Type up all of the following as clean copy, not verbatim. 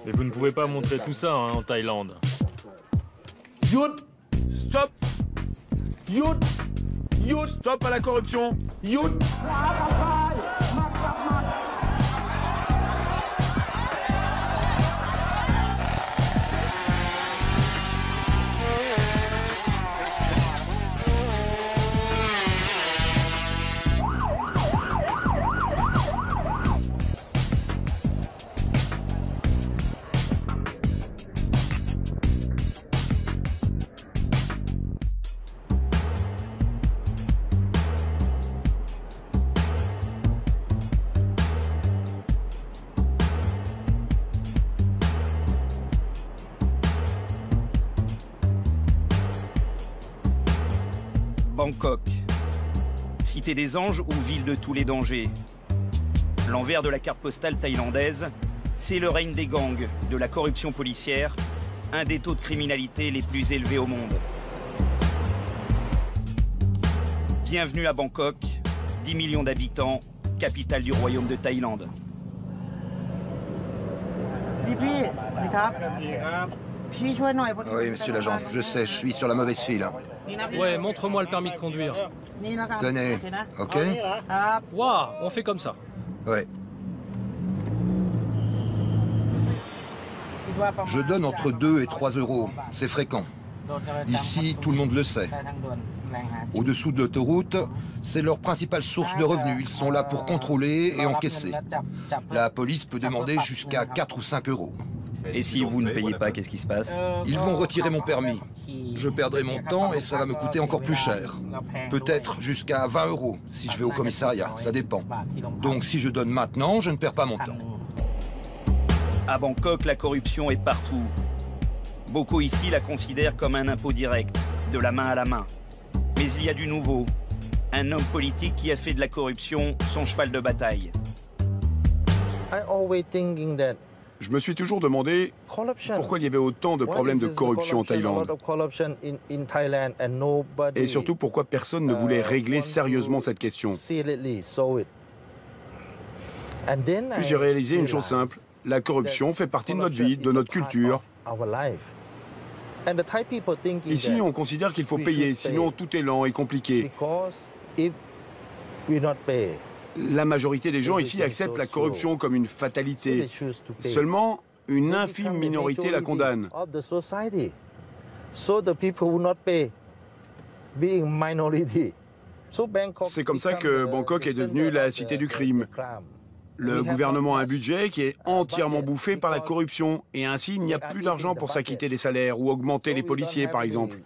Mais vous ne pouvez pas montrer tout ça hein, en Thaïlande. Youth, stop. Youth, stop à la corruption. Youth. Bangkok, cité des anges ou ville de tous les dangers. L'envers de la carte postale thaïlandaise, c'est le règne des gangs, de la corruption policière, un des taux de criminalité les plus élevés au monde. Bienvenue à Bangkok, 10 millions d'habitants, capitale du royaume de Thaïlande. Oui, monsieur l'agent, je sais, je suis sur la mauvaise file. Ouais, montre-moi le permis de conduire. Tenez, ok? Waouh, on fait comme ça. Ouais. Je donne entre 2 et 3 euros, c'est fréquent. Ici, tout le monde le sait. Au-dessous de l'autoroute, c'est leur principale source de revenus. Ils sont là pour contrôler et encaisser. La police peut demander jusqu'à 4 ou 5 euros. Et si vous ne payez pas, qu'est-ce qui se passe? Ils vont retirer mon permis. Je perdrai mon temps et ça va me coûter encore plus cher. Peut-être jusqu'à 20 euros si je vais au commissariat, ça dépend. Donc si je donne maintenant, je ne perds pas mon temps. À Bangkok, la corruption est partout. Beaucoup ici la considèrent comme un impôt direct, de la main à la main. Mais il y a du nouveau. Un homme politique qui a fait de la corruption son cheval de bataille. Je me suis toujours demandé pourquoi il y avait autant de problèmes de corruption en Thaïlande. Et surtout pourquoi personne ne voulait régler sérieusement cette question. Puis j'ai réalisé une chose simple. La corruption fait partie de notre vie, de notre culture. Ici, on considère qu'il faut payer, sinon tout est lent et compliqué. La majorité des gens ici acceptent la corruption comme une fatalité. Seulement, une infime minorité la condamne. C'est comme ça que Bangkok est devenue la cité du crime. Le gouvernement a un budget qui est entièrement bouffé par la corruption et ainsi il n'y a plus d'argent pour s'acquitter des salaires ou augmenter les policiers par exemple.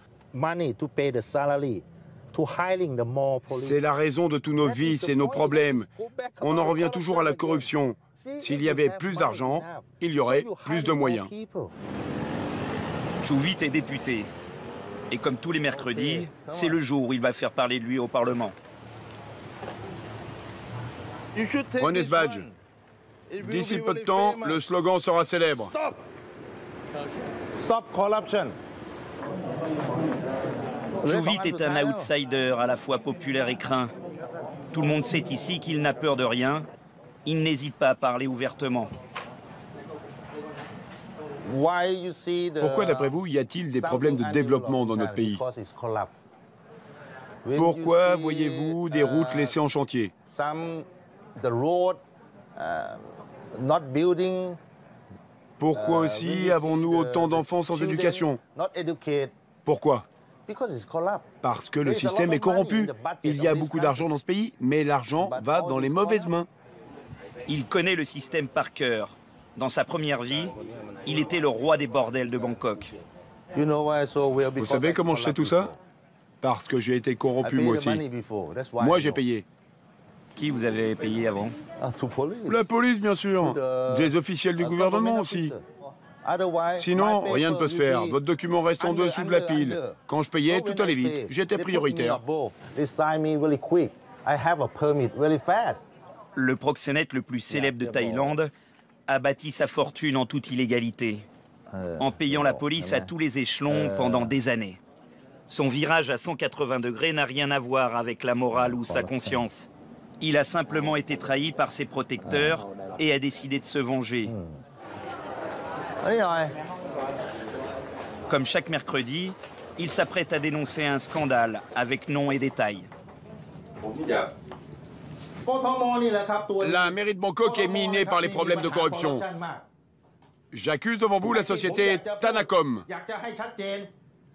C'est la raison de tous nos vices et nos problèmes. On en revient toujours à la corruption. S'il y avait plus d'argent, il y aurait plus de moyens. Chouvit est député. Et comme tous les mercredis, c'est le jour où il va faire parler de lui au Parlement. Prenez ce badge. D'ici peu de temps, le slogan sera célèbre. Stop corruption. Chouvit est un outsider à la fois populaire et craint. Tout le monde sait ici qu'il n'a peur de rien. Il n'hésite pas à parler ouvertement. Pourquoi, d'après vous, y a-t-il des problèmes de développement dans notre pays? Pourquoi voyez-vous des routes laissées en chantier? Pourquoi aussi avons-nous autant d'enfants sans éducation? Pourquoi? Parce que le système est corrompu. Il y a beaucoup d'argent dans ce pays, mais l'argent va dans les mauvaises mains. Il connaît le système par cœur. Dans sa première vie, il était le roi des bordels de Bangkok. Vous savez comment je sais tout ça? Parce que j'ai été corrompu moi aussi. Moi, j'ai payé. Qui vous avez payé avant? La police, bien sûr. Des officiels du gouvernement aussi. Sinon, rien ne peut se faire. Votre document reste en dessous de la pile. Quand je payais, tout allait vite. J'étais prioritaire. Le proxénète le plus célèbre de Thaïlande a bâti sa fortune en toute illégalité, en payant la police à tous les échelons pendant des années. Son virage à 180 degrés n'a rien à voir avec la morale ou sa conscience. Il a simplement été trahi par ses protecteurs et a décidé de se venger. Comme chaque mercredi, il s'apprête à dénoncer un scandale avec nom et détails. La mairie de Bangkok est minée par les problèmes de corruption. J'accuse devant vous la société Thanacom,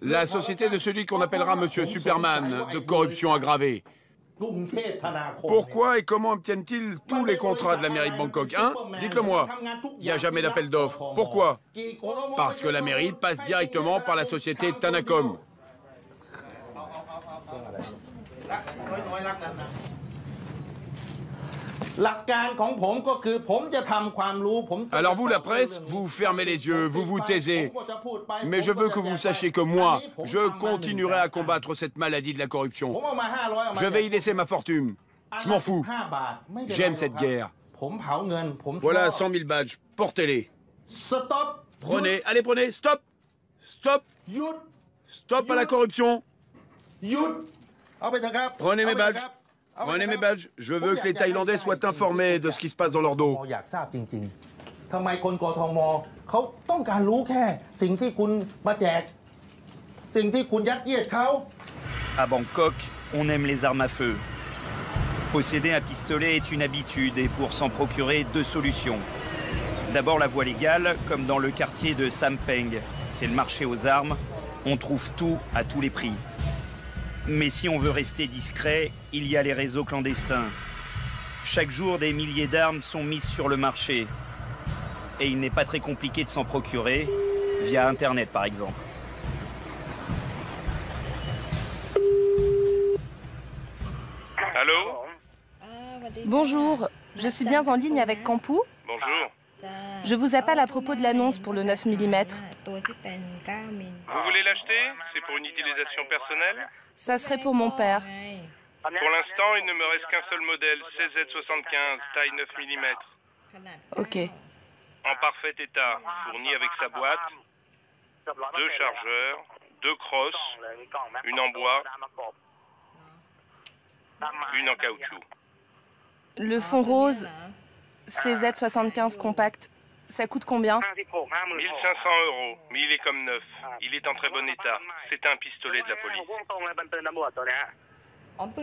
la société de celui qu'on appellera Monsieur Superman, de corruption aggravée. Pourquoi et comment obtiennent-ils tous les contrats de la mairie de Bangkok, hein? Dites-le moi. Il n'y a jamais d'appel d'offres. Pourquoi? Parce que la mairie passe directement par la société Thanacom. Alors vous, la presse, vous fermez les yeux, vous vous taisez. Mais je veux que vous sachiez que moi, je continuerai à combattre cette maladie de la corruption. Je vais y laisser ma fortune. Je m'en fous. J'aime cette guerre. Voilà 100 000 badges. Portez-les. Prenez. Allez, prenez. Stop. Stop. Stop à la corruption. Prenez mes badges. Prenez mes badges. Je veux que les Thaïlandais soient informés de ce qui se passe dans leur dos. À Bangkok, on aime les armes à feu. Posséder un pistolet est une habitude et pour s'en procurer, deux solutions. D'abord la voie légale, comme dans le quartier de Sampeng. C'est le marché aux armes. On trouve tout à tous les prix. Mais si on veut rester discret, il y a les réseaux clandestins. Chaque jour, des milliers d'armes sont mises sur le marché. Et il n'est pas très compliqué de s'en procurer, via Internet par exemple. Allô? Bonjour, je suis bien en ligne avec Kampu. Bonjour. Je vous appelle à propos de l'annonce pour le 9 mm. Vous voulez l'acheter? C'est pour une utilisation personnelle? Ça serait pour mon père. Pour l'instant, il ne me reste qu'un seul modèle, CZ75, taille 9 mm. Ok. En parfait état, fourni avec sa boîte, 2 chargeurs, 2 crosses, une en bois, une en caoutchouc. Le fond rose, CZ75 compact, ça coûte combien? 1 500 €, mais il est comme neuf. Il est en très bon état. C'est un pistolet de la police.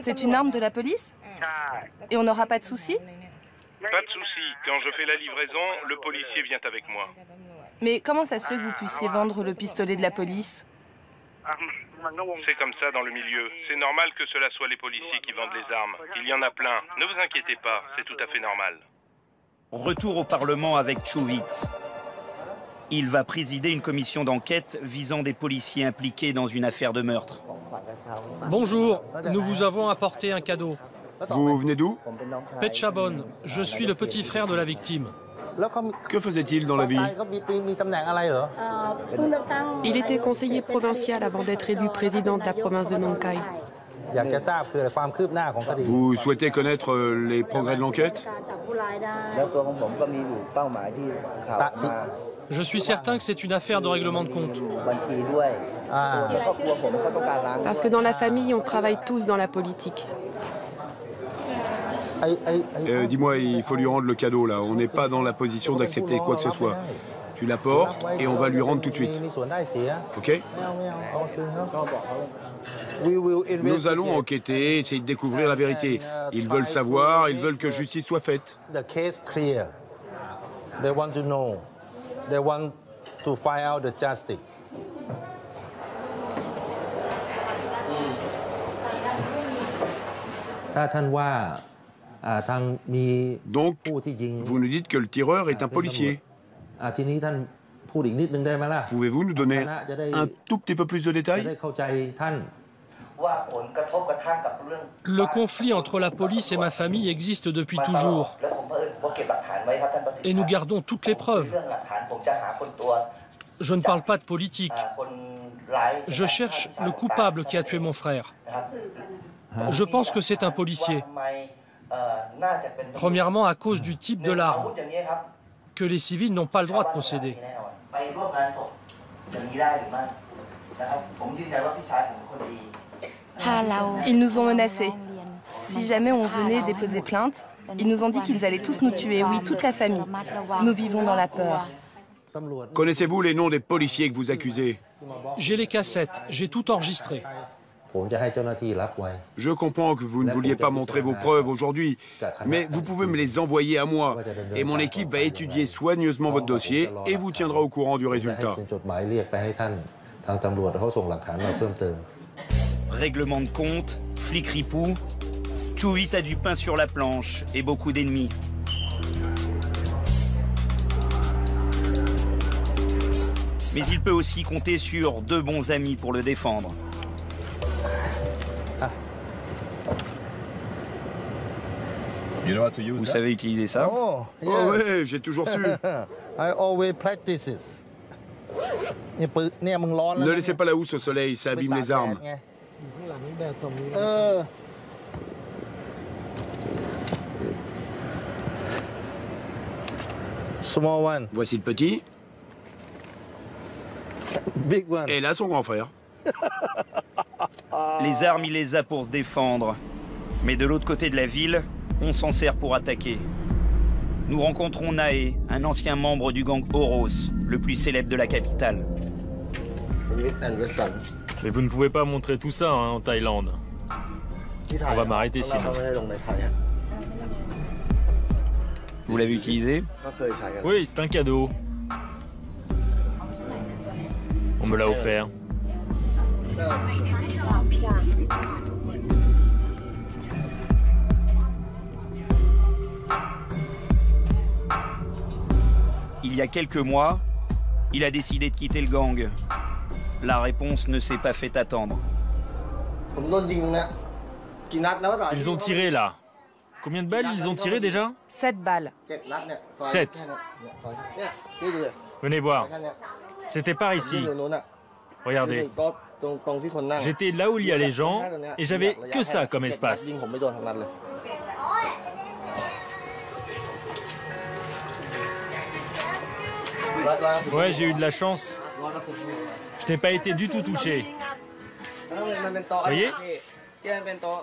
C'est une arme de la police? Et on n'aura pas de soucis? Pas de souci. Quand je fais la livraison, le policier vient avec moi. Mais comment ça se fait que vous puissiez vendre le pistolet de la police? C'est comme ça dans le milieu. C'est normal que cela soit les policiers qui vendent les armes. Il y en a plein. Ne vous inquiétez pas, c'est tout à fait normal. Retour au Parlement avec Chuvit. Il va présider une commission d'enquête visant des policiers impliqués dans une affaire de meurtre. Bonjour, nous vous avons apporté un cadeau. Vous venez d'où? Petchabon, je suis le petit frère de la victime. Que faisait-il dans la vie? Il était conseiller provincial avant d'être élu président de la province de Nong Khai. Vous souhaitez connaître les progrès de l'enquête? Je suis certain que c'est une affaire de règlement de compte. Parce que dans la famille, on travaille tous dans la politique. Dis-moi, il faut lui rendre le cadeau, là. On n'est pas dans la position d'accepter quoi que ce soit. Tu l'apportes et on va lui rendre tout de suite. Ok? Nous allons enquêter, essayer de découvrir la vérité. Ils veulent savoir, ils veulent que justice soit faite. Donc, vous nous dites que le tireur est un policier. Pouvez-vous nous donner un tout petit peu plus de détails? Le conflit entre la police et ma famille existe depuis toujours. Et nous gardons toutes les preuves. Je ne parle pas de politique. Je cherche le coupable qui a tué mon frère. Je pense que c'est un policier. Premièrement, à cause du type de l'arme, que les civils n'ont pas le droit de posséder. Ils nous ont menacés. Si jamais on venait déposer plainte, ils nous ont dit qu'ils allaient tous nous tuer, oui, toute la famille. Nous vivons dans la peur. Connaissez-vous les noms des policiers que vous accusez? J'ai les cassettes, j'ai tout enregistré. Je comprends que vous ne vouliez pas montrer vos preuves aujourd'hui, mais vous pouvez me les envoyer à moi. Et mon équipe va étudier soigneusement votre dossier et vous tiendra au courant du résultat. Règlement de compte, flic ripou, Chouvit a du pain sur la planche et beaucoup d'ennemis. Mais il peut aussi compter sur 2 bons amis pour le défendre. Vous savez utiliser ça? Oh ouais, j'ai toujours su. Ne laissez pas la housse au soleil, ça abîme les armes. Voici le petit. Et là, son grand frère. Les armes, il les a pour se défendre. Mais de l'autre côté de la ville, on s'en sert pour attaquer. Nous rencontrons Nae, un ancien membre du gang Oros, le plus célèbre de la capitale. Mais vous ne pouvez pas montrer tout ça en Thaïlande. On va m'arrêter sinon. Vous l'avez utilisé? Oui, c'est un cadeau. On me l'a offert. Il y a quelques mois, il a décidé de quitter le gang. La réponse ne s'est pas fait attendre. Ils ont tiré là. Combien de balles ils ont tiré déjà? 7 balles. 7. Venez voir. C'était par ici. Regardez. J'étais là où il y a les gens et j'avais que ça comme espace. Ouais, j'ai eu de la chance. Je n'ai pas été du tout touché. Vous voyez?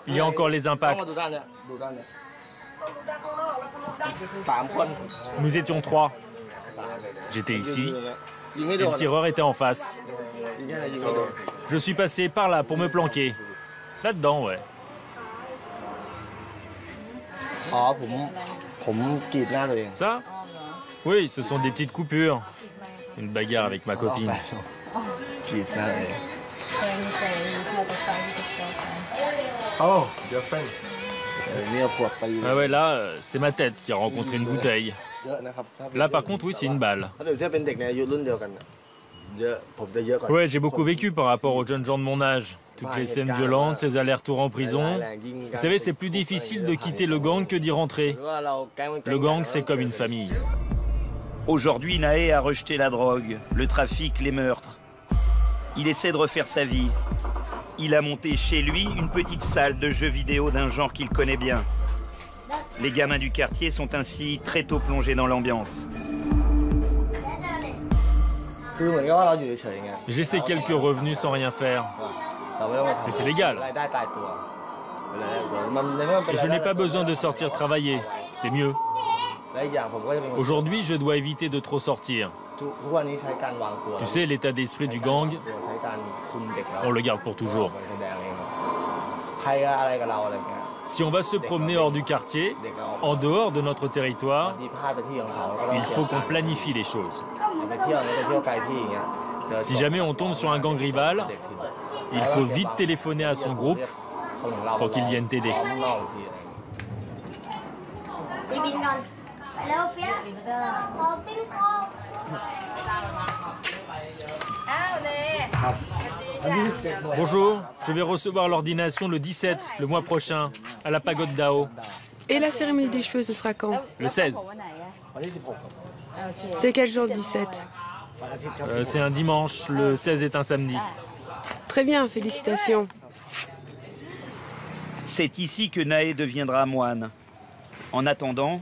Il y a encore les impacts. Nous étions 3. J'étais ici et le tireur était en face. Je suis passé par là pour me planquer. Là-dedans, ouais. Ça? Oui, ce sont des petites coupures. Une bagarre avec ma copine. Oh, your friend. Ah ouais, là, c'est ma tête qui a rencontré une bouteille. Là, par contre, oui, c'est une balle. Ouais, j'ai beaucoup vécu par rapport aux jeunes gens de mon âge. Toutes les scènes violentes, ces allers-retours en prison. Vous savez, c'est plus difficile de quitter le gang que d'y rentrer. Le gang, c'est comme une famille. Aujourd'hui, Nae a rejeté la drogue, le trafic, les meurtres. Il essaie de refaire sa vie. Il a monté chez lui une petite salle de jeux vidéo d'un genre qu'il connaît bien. Les gamins du quartier sont ainsi très tôt plongés dans l'ambiance. J'essaie quelques revenus sans rien faire. Mais c'est légal. Et je n'ai pas besoin de sortir travailler. C'est mieux. Aujourd'hui, je dois éviter de trop sortir. Tu sais, l'état d'esprit du gang, on le garde pour toujours. Si on va se promener hors du quartier, en dehors de notre territoire, il faut qu'on planifie les choses. Si jamais on tombe sur un gang rival, il faut vite téléphoner à son groupe pour qu'ils viennent t'aider. Bonjour, je vais recevoir l'ordination le 17, le mois prochain, à la pagode Dao. Et la cérémonie des cheveux, ce sera quand? Le 16. C'est quel jour le 17? C'est un dimanche, le 16 est un samedi. Très bien, félicitations. C'est ici que Nae deviendra moine. En attendant,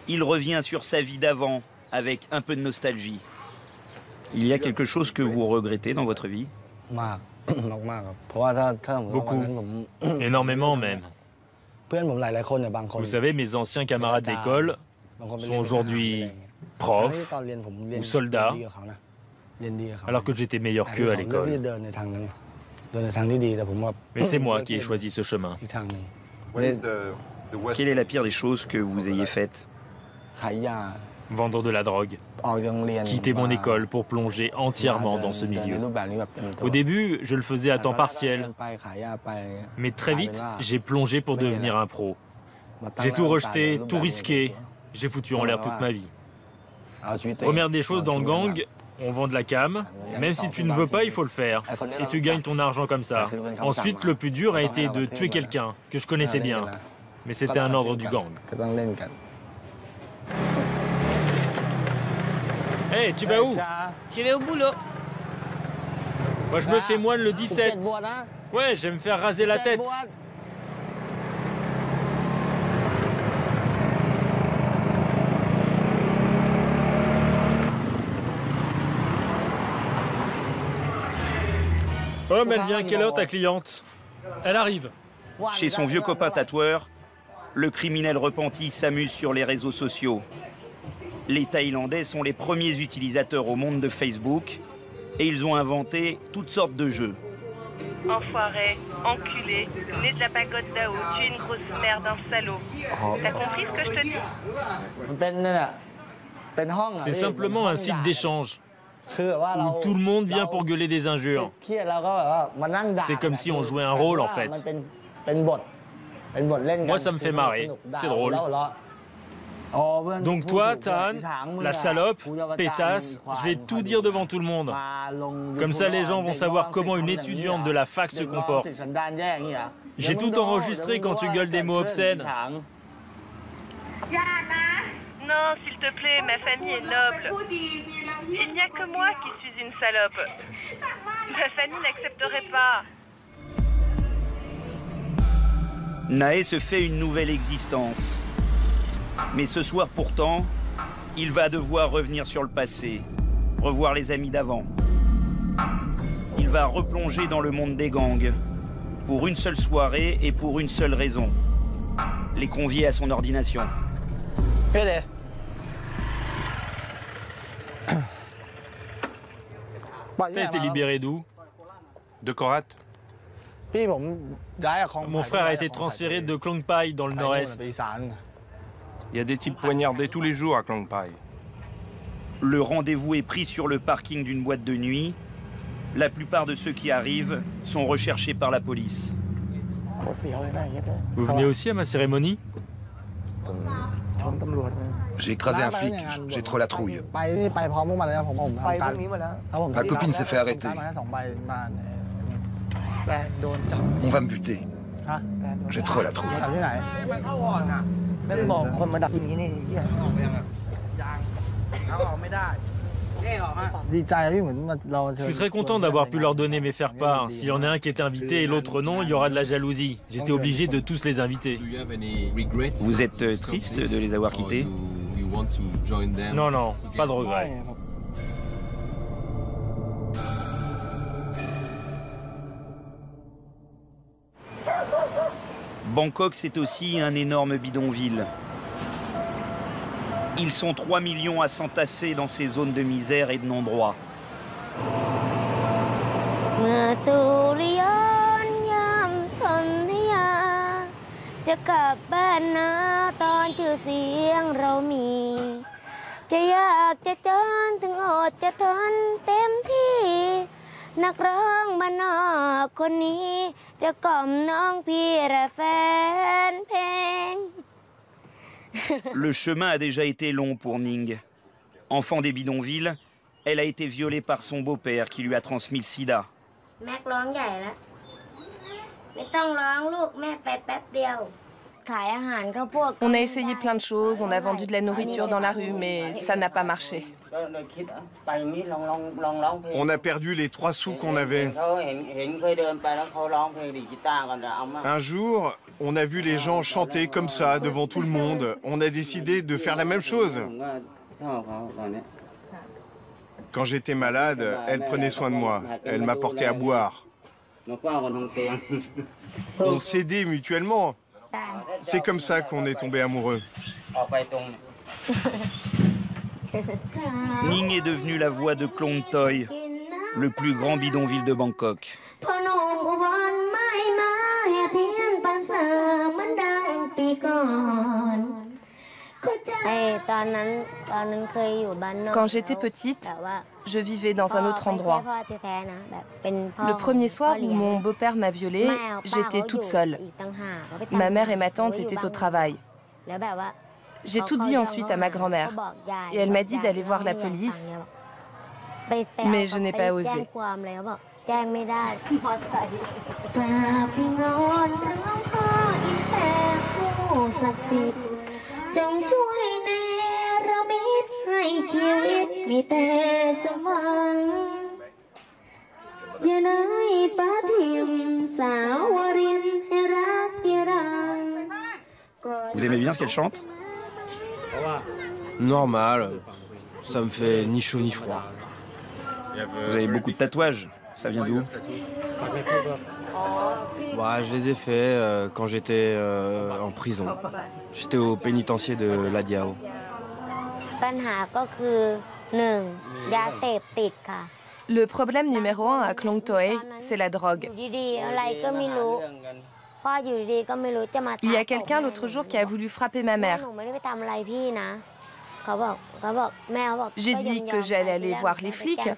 il revient sur sa vie d'avant, avec un peu de nostalgie. Il y a quelque chose que vous regrettez dans votre vie? Beaucoup. Énormément même. Vous savez, mes anciens camarades d'école sont aujourd'hui prof ou soldat, alors que j'étais meilleur qu'eux à l'école. Mais c'est moi qui ai choisi ce chemin. Quelle est la pire des choses que vous ayez faites? Vendre de la drogue. Quitter mon école pour plonger entièrement dans ce milieu. Au début, je le faisais à temps partiel. Mais très vite, j'ai plongé pour devenir un pro. J'ai tout rejeté, tout risqué. J'ai foutu en l'air toute ma vie. Première des choses dans le gang, on vend de la cam. Même si tu ne veux pas, il faut le faire. Et tu gagnes ton argent comme ça. Ensuite, le plus dur a été de tuer quelqu'un que je connaissais bien. Mais c'était un ordre du gang. Hey, tu vas où? Je vais au boulot. Moi, je me fais moine le 17. Ouais, je vais me faire raser la tête. Oh, mais elle vient à quelle heure ta cliente? Elle arrive. Chez son vieux copain tatoueur, le criminel repenti s'amuse sur les réseaux sociaux. Les Thaïlandais sont les premiers utilisateurs au monde de Facebook et ils ont inventé toutes sortes de jeux. Enfoiré, enculé, né de la pagode d'Ao, tu es une grosse merde, un salaud. T'as compris ce que je te dis? C'est simplement un site d'échange où tout le monde vient pour gueuler des injures. C'est comme si on jouait un rôle en fait. Moi, ça me fait marrer, c'est drôle. Donc toi, Tan, la salope, pétasse, je vais tout dire devant tout le monde. Comme ça, les gens vont savoir comment une étudiante de la fac se comporte. J'ai tout enregistré quand tu gueules des mots obscènes. Non, s'il te plaît, ma famille est noble. Il n'y a que moi qui suis une salope. Ma famille n'accepterait pas. Nae se fait une nouvelle existence. Mais ce soir pourtant, il va devoir revenir sur le passé, revoir les amis d'avant. Il va replonger dans le monde des gangs, pour une seule soirée et pour une seule raison. Les convier à son ordination. T'as été libéré d'où? De Korat. Mon frère a été transféré de Klong Pai dans le nord-est. Il y a des types poignardés tous les jours à Klong Pai. Le rendez-vous est pris sur le parking d'une boîte de nuit. La plupart de ceux qui arrivent sont recherchés par la police. Vous venez aussi à ma cérémonie? J'ai écrasé un flic, j'ai trop la trouille. Ma copine s'est fait arrêter. On va me buter. J'ai trop la trouille. Je suis très content d'avoir pu leur donner mes faire-part. S'il y en a un qui est invité et l'autre non, il y aura de la jalousie. J'étais obligé de tous les inviter. Vous êtes triste de les avoir quittés? Non, non, pas de regret. Bangkok, c'est aussi un énorme bidonville. Ils sont 3 millions à s'entasser dans ces zones de misère et de non-droit. Le chemin a déjà été long pour Ning. Enfant des bidonvilles, elle a été violée par son beau-père qui lui a transmis le sida. On a essayé plein de choses, on a vendu de la nourriture dans la rue, mais ça n'a pas marché. On a perdu les 3 sous qu'on avait. Un jour, on a vu les gens chanter comme ça devant tout le monde. On a décidé de faire la même chose. Quand j'étais malade, elle prenait soin de moi. Elle m'apportait à boire. On s'aidait mutuellement. C'est comme ça qu'on est tombés amoureux. Ning est devenu la voix de Klong Toy, le plus grand bidonville de Bangkok. Quand j'étais petite, je vivais dans un autre endroit. Le premier soir où mon beau-père m'a violée, j'étais toute seule. Ma mère et ma tante étaient au travail. J'ai tout dit ensuite à ma grand-mère et elle m'a dit d'aller voir la police, mais je n'ai pas osé. Vous aimez bien ce qu'elle chante? Normal, ça me fait ni chaud ni froid. Vous avez beaucoup de tatouages, ça vient d'où? Ouais, je les ai faits quand j'étais en prison. J'étais au pénitencier de La Diao. Le problème numéro 1 à Klong Toei, c'est la drogue. Il y a quelqu'un l'autre jour qui a voulu frapper ma mère. J'ai dit que j'allais aller voir les flics,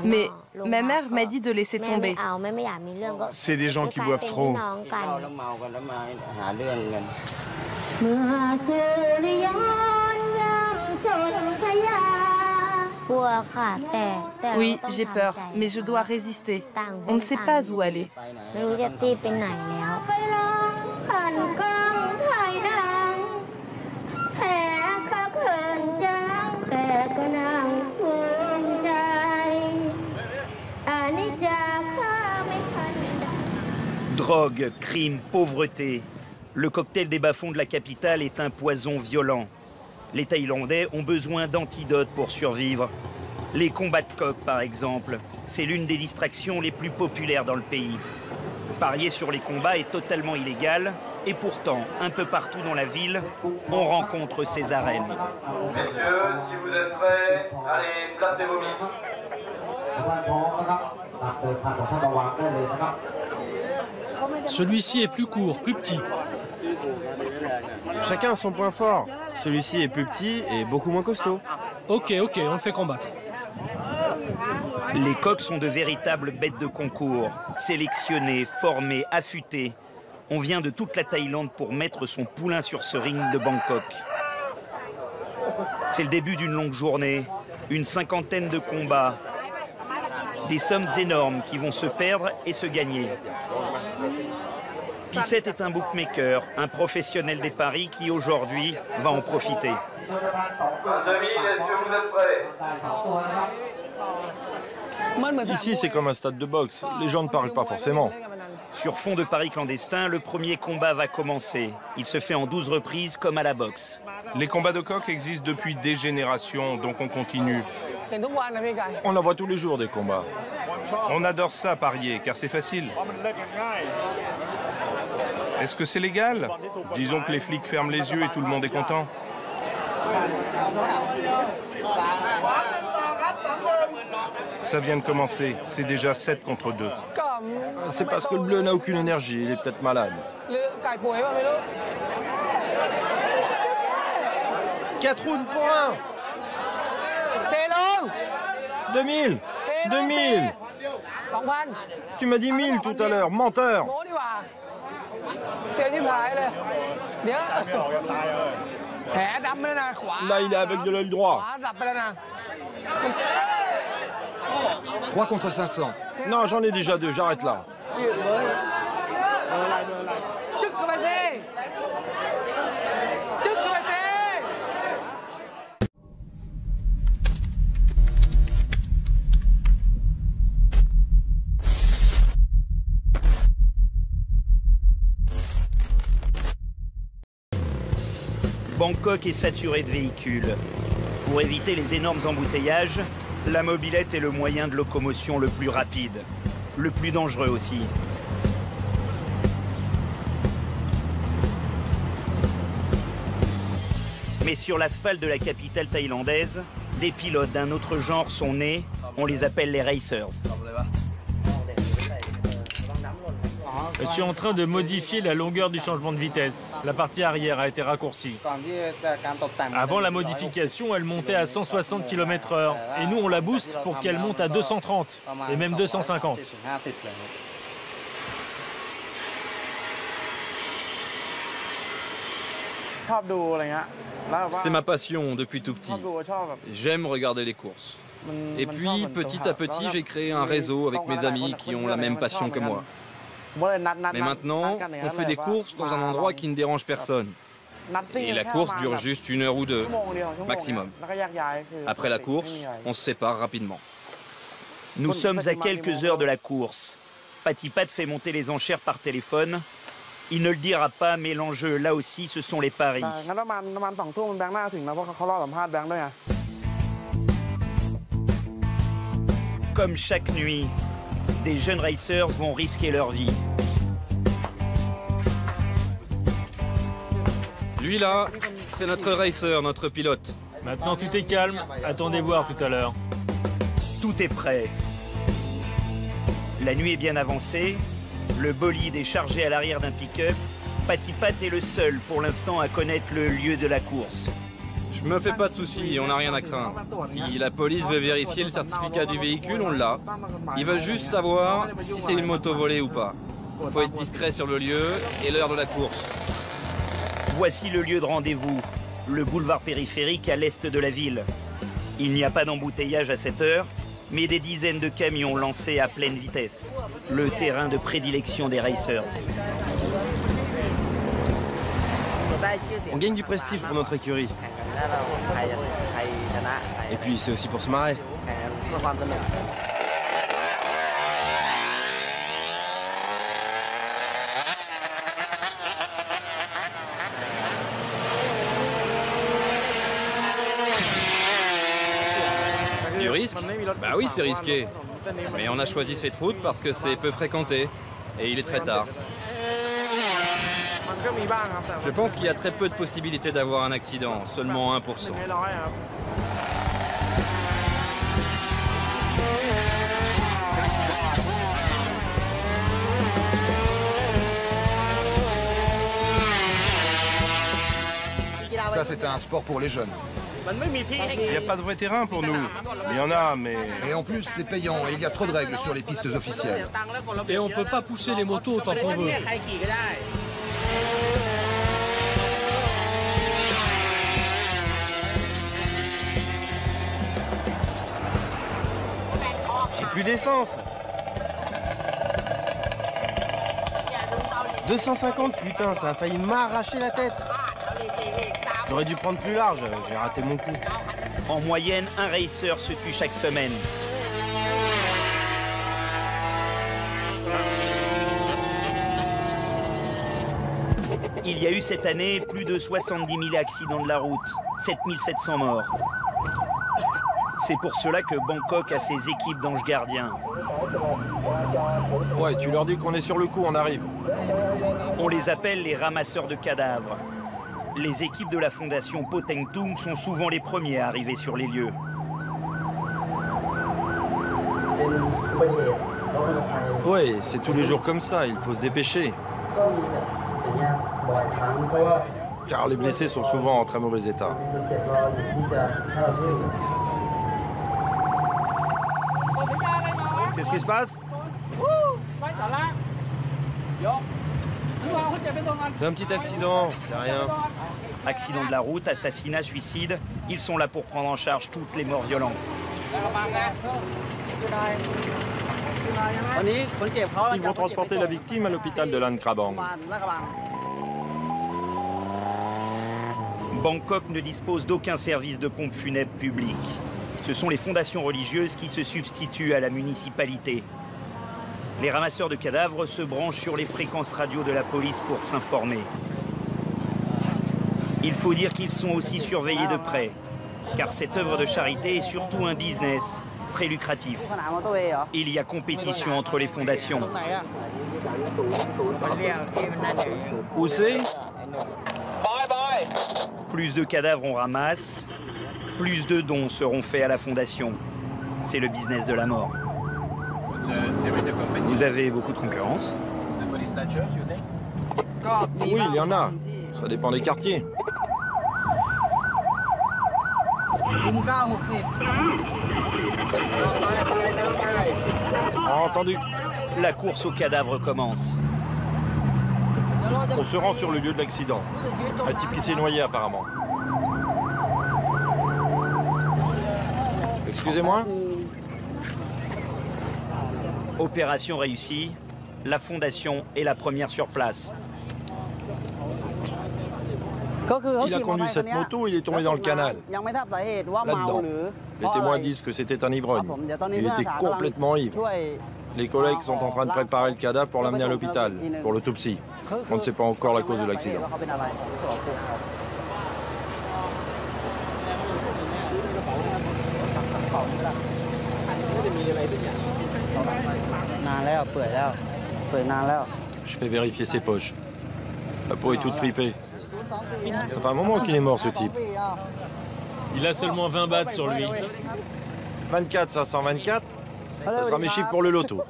mais ma mère m'a dit de laisser tomber. C'est des gens qui boivent trop. Oui, j'ai peur, mais je dois résister. On ne sait pas où aller. Drogue, crime, pauvreté. Le cocktail des bas-fonds de la capitale est un poison violent. Les Thaïlandais ont besoin d'antidotes pour survivre. Les combats de coqs, par exemple, c'est l'une des distractions les plus populaires dans le pays. Parier sur les combats est totalement illégal, et pourtant, un peu partout dans la ville, on rencontre ces arènes. Messieurs, si vous êtes prêts, allez, placez vos mises. Celui-ci est plus court, plus petit. Chacun a son point fort. Celui-ci est plus petit et beaucoup moins costaud. Ok, on le fait combattre. Les coqs sont de véritables bêtes de concours, sélectionnés, formés, affûtés. On vient de toute la Thaïlande pour mettre son poulain sur ce ring de Bangkok. C'est le début d'une longue journée, une cinquantaine de combats, des sommes énormes qui vont se perdre et se gagner. Pissette est un bookmaker, un professionnel des paris qui aujourd'hui va en profiter. 2000, est-ce que vous êtes prêts? Ici, c'est comme un stade de boxe. Les gens ne parlent pas forcément. Sur fond de paris clandestins, le premier combat va commencer. Il se fait en 12 reprises comme à la boxe. Les combats de coqs existent depuis des générations, donc on continue. On en voit tous les jours des combats. On adore ça, parier, car c'est facile. Est-ce que c'est légal? Disons que les flics ferment les yeux et tout le monde est content. Ça vient de commencer. C'est déjà 7 contre 2. C'est parce que le bleu n'a aucune énergie. Il est peut-être malade. 4 rounds pour 1. 2000. 2000. Tu m'as dit 1000 tout à l'heure, menteur. Là, il est avec de l'œil droit. 3 contre 500. Non, j'en ai déjà 2, j'arrête là. Bangkok est saturé de véhicules. Pour éviter les énormes embouteillages, la mobilette est le moyen de locomotion le plus rapide, le plus dangereux aussi. Mais sur l'asphalte de la capitale thaïlandaise, des pilotes d'un autre genre sont nés, on les appelle les racers. Je suis en train de modifier la longueur du changement de vitesse. La partie arrière a été raccourcie. Avant la modification, elle montait à 160 km/h. Et nous, on la booste pour qu'elle monte à 230 et même 250. C'est ma passion depuis tout petit. J'aime regarder les courses. Et puis, petit à petit, j'ai créé un réseau avec mes amis qui ont la même passion que moi. Mais maintenant, on fait des courses dans un endroit qui ne dérange personne. Et la course dure juste 1 heure ou 2, maximum. Après la course, on se sépare rapidement. Nous sommes à quelques heures de la course. Patipat fait monter les enchères par téléphone. Il ne le dira pas, mais l'enjeu, là aussi, ce sont les paris. Comme chaque nuit, des jeunes racers vont risquer leur vie. Lui là, c'est notre racer, notre pilote. Maintenant tout est calme, attendez voir tout à l'heure. Tout est prêt. La nuit est bien avancée, le bolide est chargé à l'arrière d'un pick-up. Patipat est le seul pour l'instant à connaître le lieu de la course. Je me fais pas de soucis, on n'a rien à craindre. Si la police veut vérifier le certificat du véhicule, on l'a. Ils veulent juste savoir si c'est une moto volée ou pas. Faut être discret sur le lieu et l'heure de la course. Voici le lieu de rendez-vous, le boulevard périphérique à l'est de la ville. Il n'y a pas d'embouteillage à cette heure, mais des dizaines de camions lancés à pleine vitesse. Le terrain de prédilection des racers. On gagne du prestige pour notre écurie. Et puis c'est aussi pour se marrer. Du risque? Bah oui, c'est risqué. Mais on a choisi cette route parce que c'est peu fréquenté. Et il est très tard. Je pense qu'il y a très peu de possibilités d'avoir un accident, seulement 1%. Ça, c'était un sport pour les jeunes. Il n'y a pas de vrai terrain pour nous. Il y en a, mais... Et en plus, c'est payant et il y a trop de règles sur les pistes officielles. Et on peut pas pousser les motos autant qu'on veut. J'ai plus d'essence. 250, putain, ça a failli m'arracher la tête. J'aurais dû prendre plus large, j'ai raté mon coup. En moyenne, un racer se tue chaque semaine. Il y a eu cette année plus de 70 000 accidents de la route, 7 700 morts. C'est pour cela que Bangkok a ses équipes d'anges gardiens. Ouais, tu leur dis qu'on est sur le coup, on arrive. On les appelle les ramasseurs de cadavres. Les équipes de la fondation Poteng Tung sont souvent les premiers à arriver sur les lieux. Ouais, c'est tous les jours comme ça, il faut se dépêcher. Car les blessés sont souvent en très mauvais état. Qu'est-ce qui se passe? C'est un petit accident, c'est rien. Accident de la route, assassinat, suicide, ils sont là pour prendre en charge toutes les morts violentes. Ils vont transporter la victime à l'hôpital de Lan Krabang. Bangkok ne dispose d'aucun service de pompe funèbre public. Ce sont les fondations religieuses qui se substituent à la municipalité. Les ramasseurs de cadavres se branchent sur les fréquences radio de la police pour s'informer. Il faut dire qu'ils sont aussi surveillés de près, car cette œuvre de charité est surtout un business très lucratif. Il y a compétition entre les fondations. Où c'est? Plus de cadavres on ramasse, plus de dons seront faits à la fondation. C'est le business de la mort. Vous avez beaucoup de concurrence? Oui, il y en a. Ça dépend des quartiers. Entendu. La course aux cadavres commence. On se rend sur le lieu de l'accident. Un type qui s'est noyé apparemment. Excusez-moi? Opération réussie, la fondation est la première sur place. Il a conduit cette moto, il est tombé dans le canal. Là-dedans. Les témoins disent que c'était un ivrogne. Il était complètement ivre. Les collègues sont en train de préparer le cadavre pour l'amener à l'hôpital, pour l'autopsie. On ne sait pas encore la cause de l'accident. Je vais vérifier ses poches. La peau est toute fripée. Ça fait un moment qu'il est mort, ce type. Il a seulement 20 bahts sur lui. 24, 524. Ça sera mes chiffres pour le loto.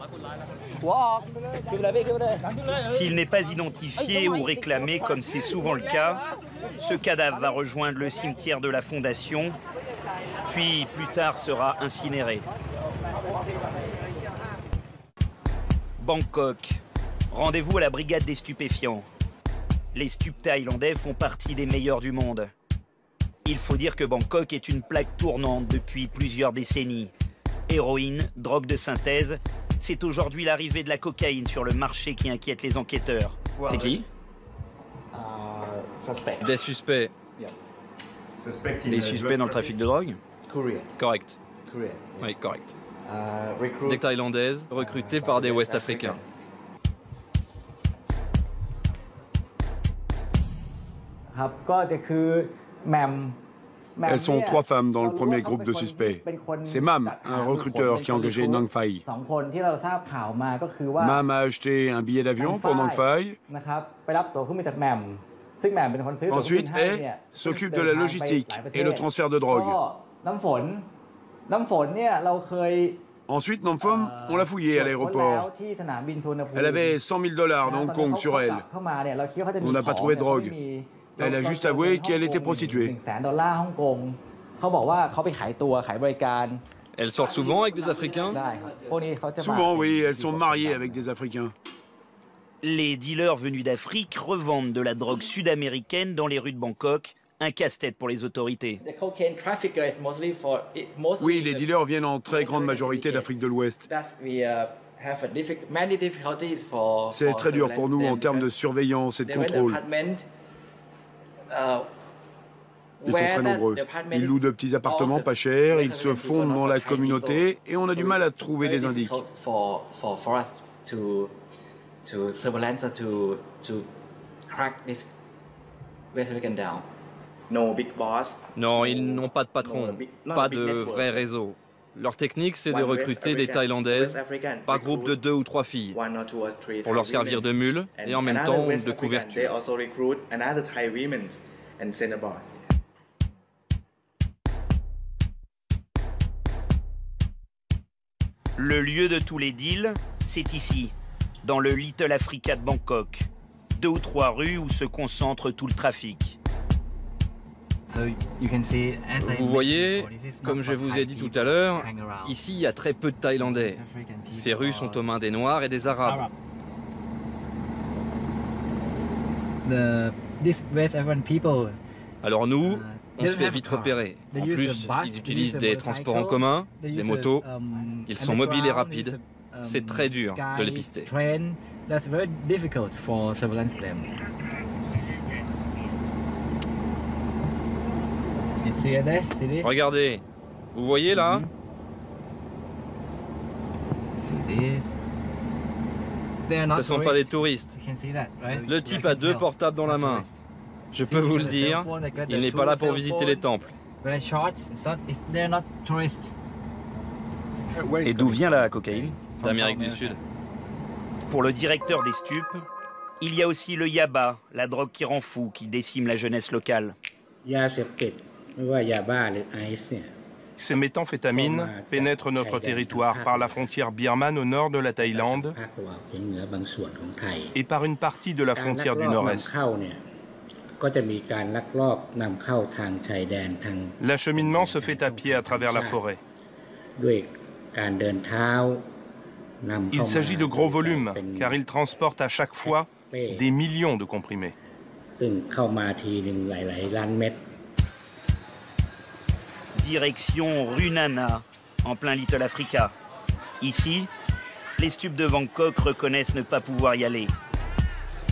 S'il n'est pas identifié ou réclamé, comme c'est souvent le cas, ce cadavre va rejoindre le cimetière de la Fondation, puis plus tard sera incinéré. Bangkok. Rendez-vous à la brigade des stupéfiants. Les stupes thaïlandais font partie des meilleurs du monde. Il faut dire que Bangkok est une plaque tournante depuis plusieurs décennies. Héroïne, drogue de synthèse, c'est aujourd'hui l'arrivée de la cocaïne sur le marché qui inquiète les enquêteurs. C'est qui? Des suspects. Des suspects dans le trafic de drogue? Correct. Oui, correct. Des Thaïlandaises recrutées par des Ouest-Africains. Elles sont 3 femmes dans le premier groupe de suspects. C'est Mam, un recruteur qui a engagé Nang Phai. Mam a acheté un billet d'avion pour Nang Phai. Ensuite, He s'occupe de la logistique et le transfert de drogue. Ensuite, Namphom, on l'a fouillée à l'aéroport. Elle avait 100 000 $ de Hong Kong sur elle. On n'a pas trouvé de drogue. Elle a juste avoué qu'elle était prostituée. Elles sortent souvent avec des Africains? Souvent, oui, elles sont mariées avec des Africains. Les dealers venus d'Afrique revendent de la drogue sud-américaine dans les rues de Bangkok, un casse-tête pour les autorités. Oui, les dealers viennent en très grande majorité d'Afrique de l'Ouest. C'est très dur pour nous en termes de surveillance et de contrôle. Ils sont très nombreux. Ils louent de petits appartements pas chers, ils se fondent dans la communauté et on a du mal à trouver des indices. Non, ils n'ont pas de patron, pas de vrai réseau. Leur technique, c'est de recruter des Thaïlandaises par groupe de 2 ou 3 filles pour leur servir de mule et en même temps de couverture. Le lieu de tous les deals, c'est ici, dans le Little Africa de Bangkok. 2 ou 3 rues où se concentre tout le trafic. Vous voyez, comme je vous ai dit tout à l'heure, ici il y a très peu de Thaïlandais. Ces rues sont aux mains des Noirs et des Arabes. Alors nous, on se fait vite repérer. En plus, ils utilisent des transports en commun, des motos. Ils sont mobiles et rapides. C'est très dur de les pister. Regardez, vous voyez là? Ce ne sont pas des touristes. Le type a 2 portables dans la main. Je peux vous le dire, il n'est pas là pour visiter les temples. Et d'où vient la cocaïne? D'Amérique du Sud. Pour le directeur des stupes, il y a aussi le yaba, la drogue qui rend fou, qui décime la jeunesse locale. Ces méthamphétamines pénètrent notre territoire par la frontière birmane au nord de la Thaïlande et par une partie de la frontière du nord-est. L'acheminement se fait à pied à travers la forêt. Il s'agit de gros volumes, car ils transportent à chaque fois des millions de comprimés. Direction Runana, en plein Little Africa. Ici, les stupes de Bangkok reconnaissent ne pas pouvoir y aller.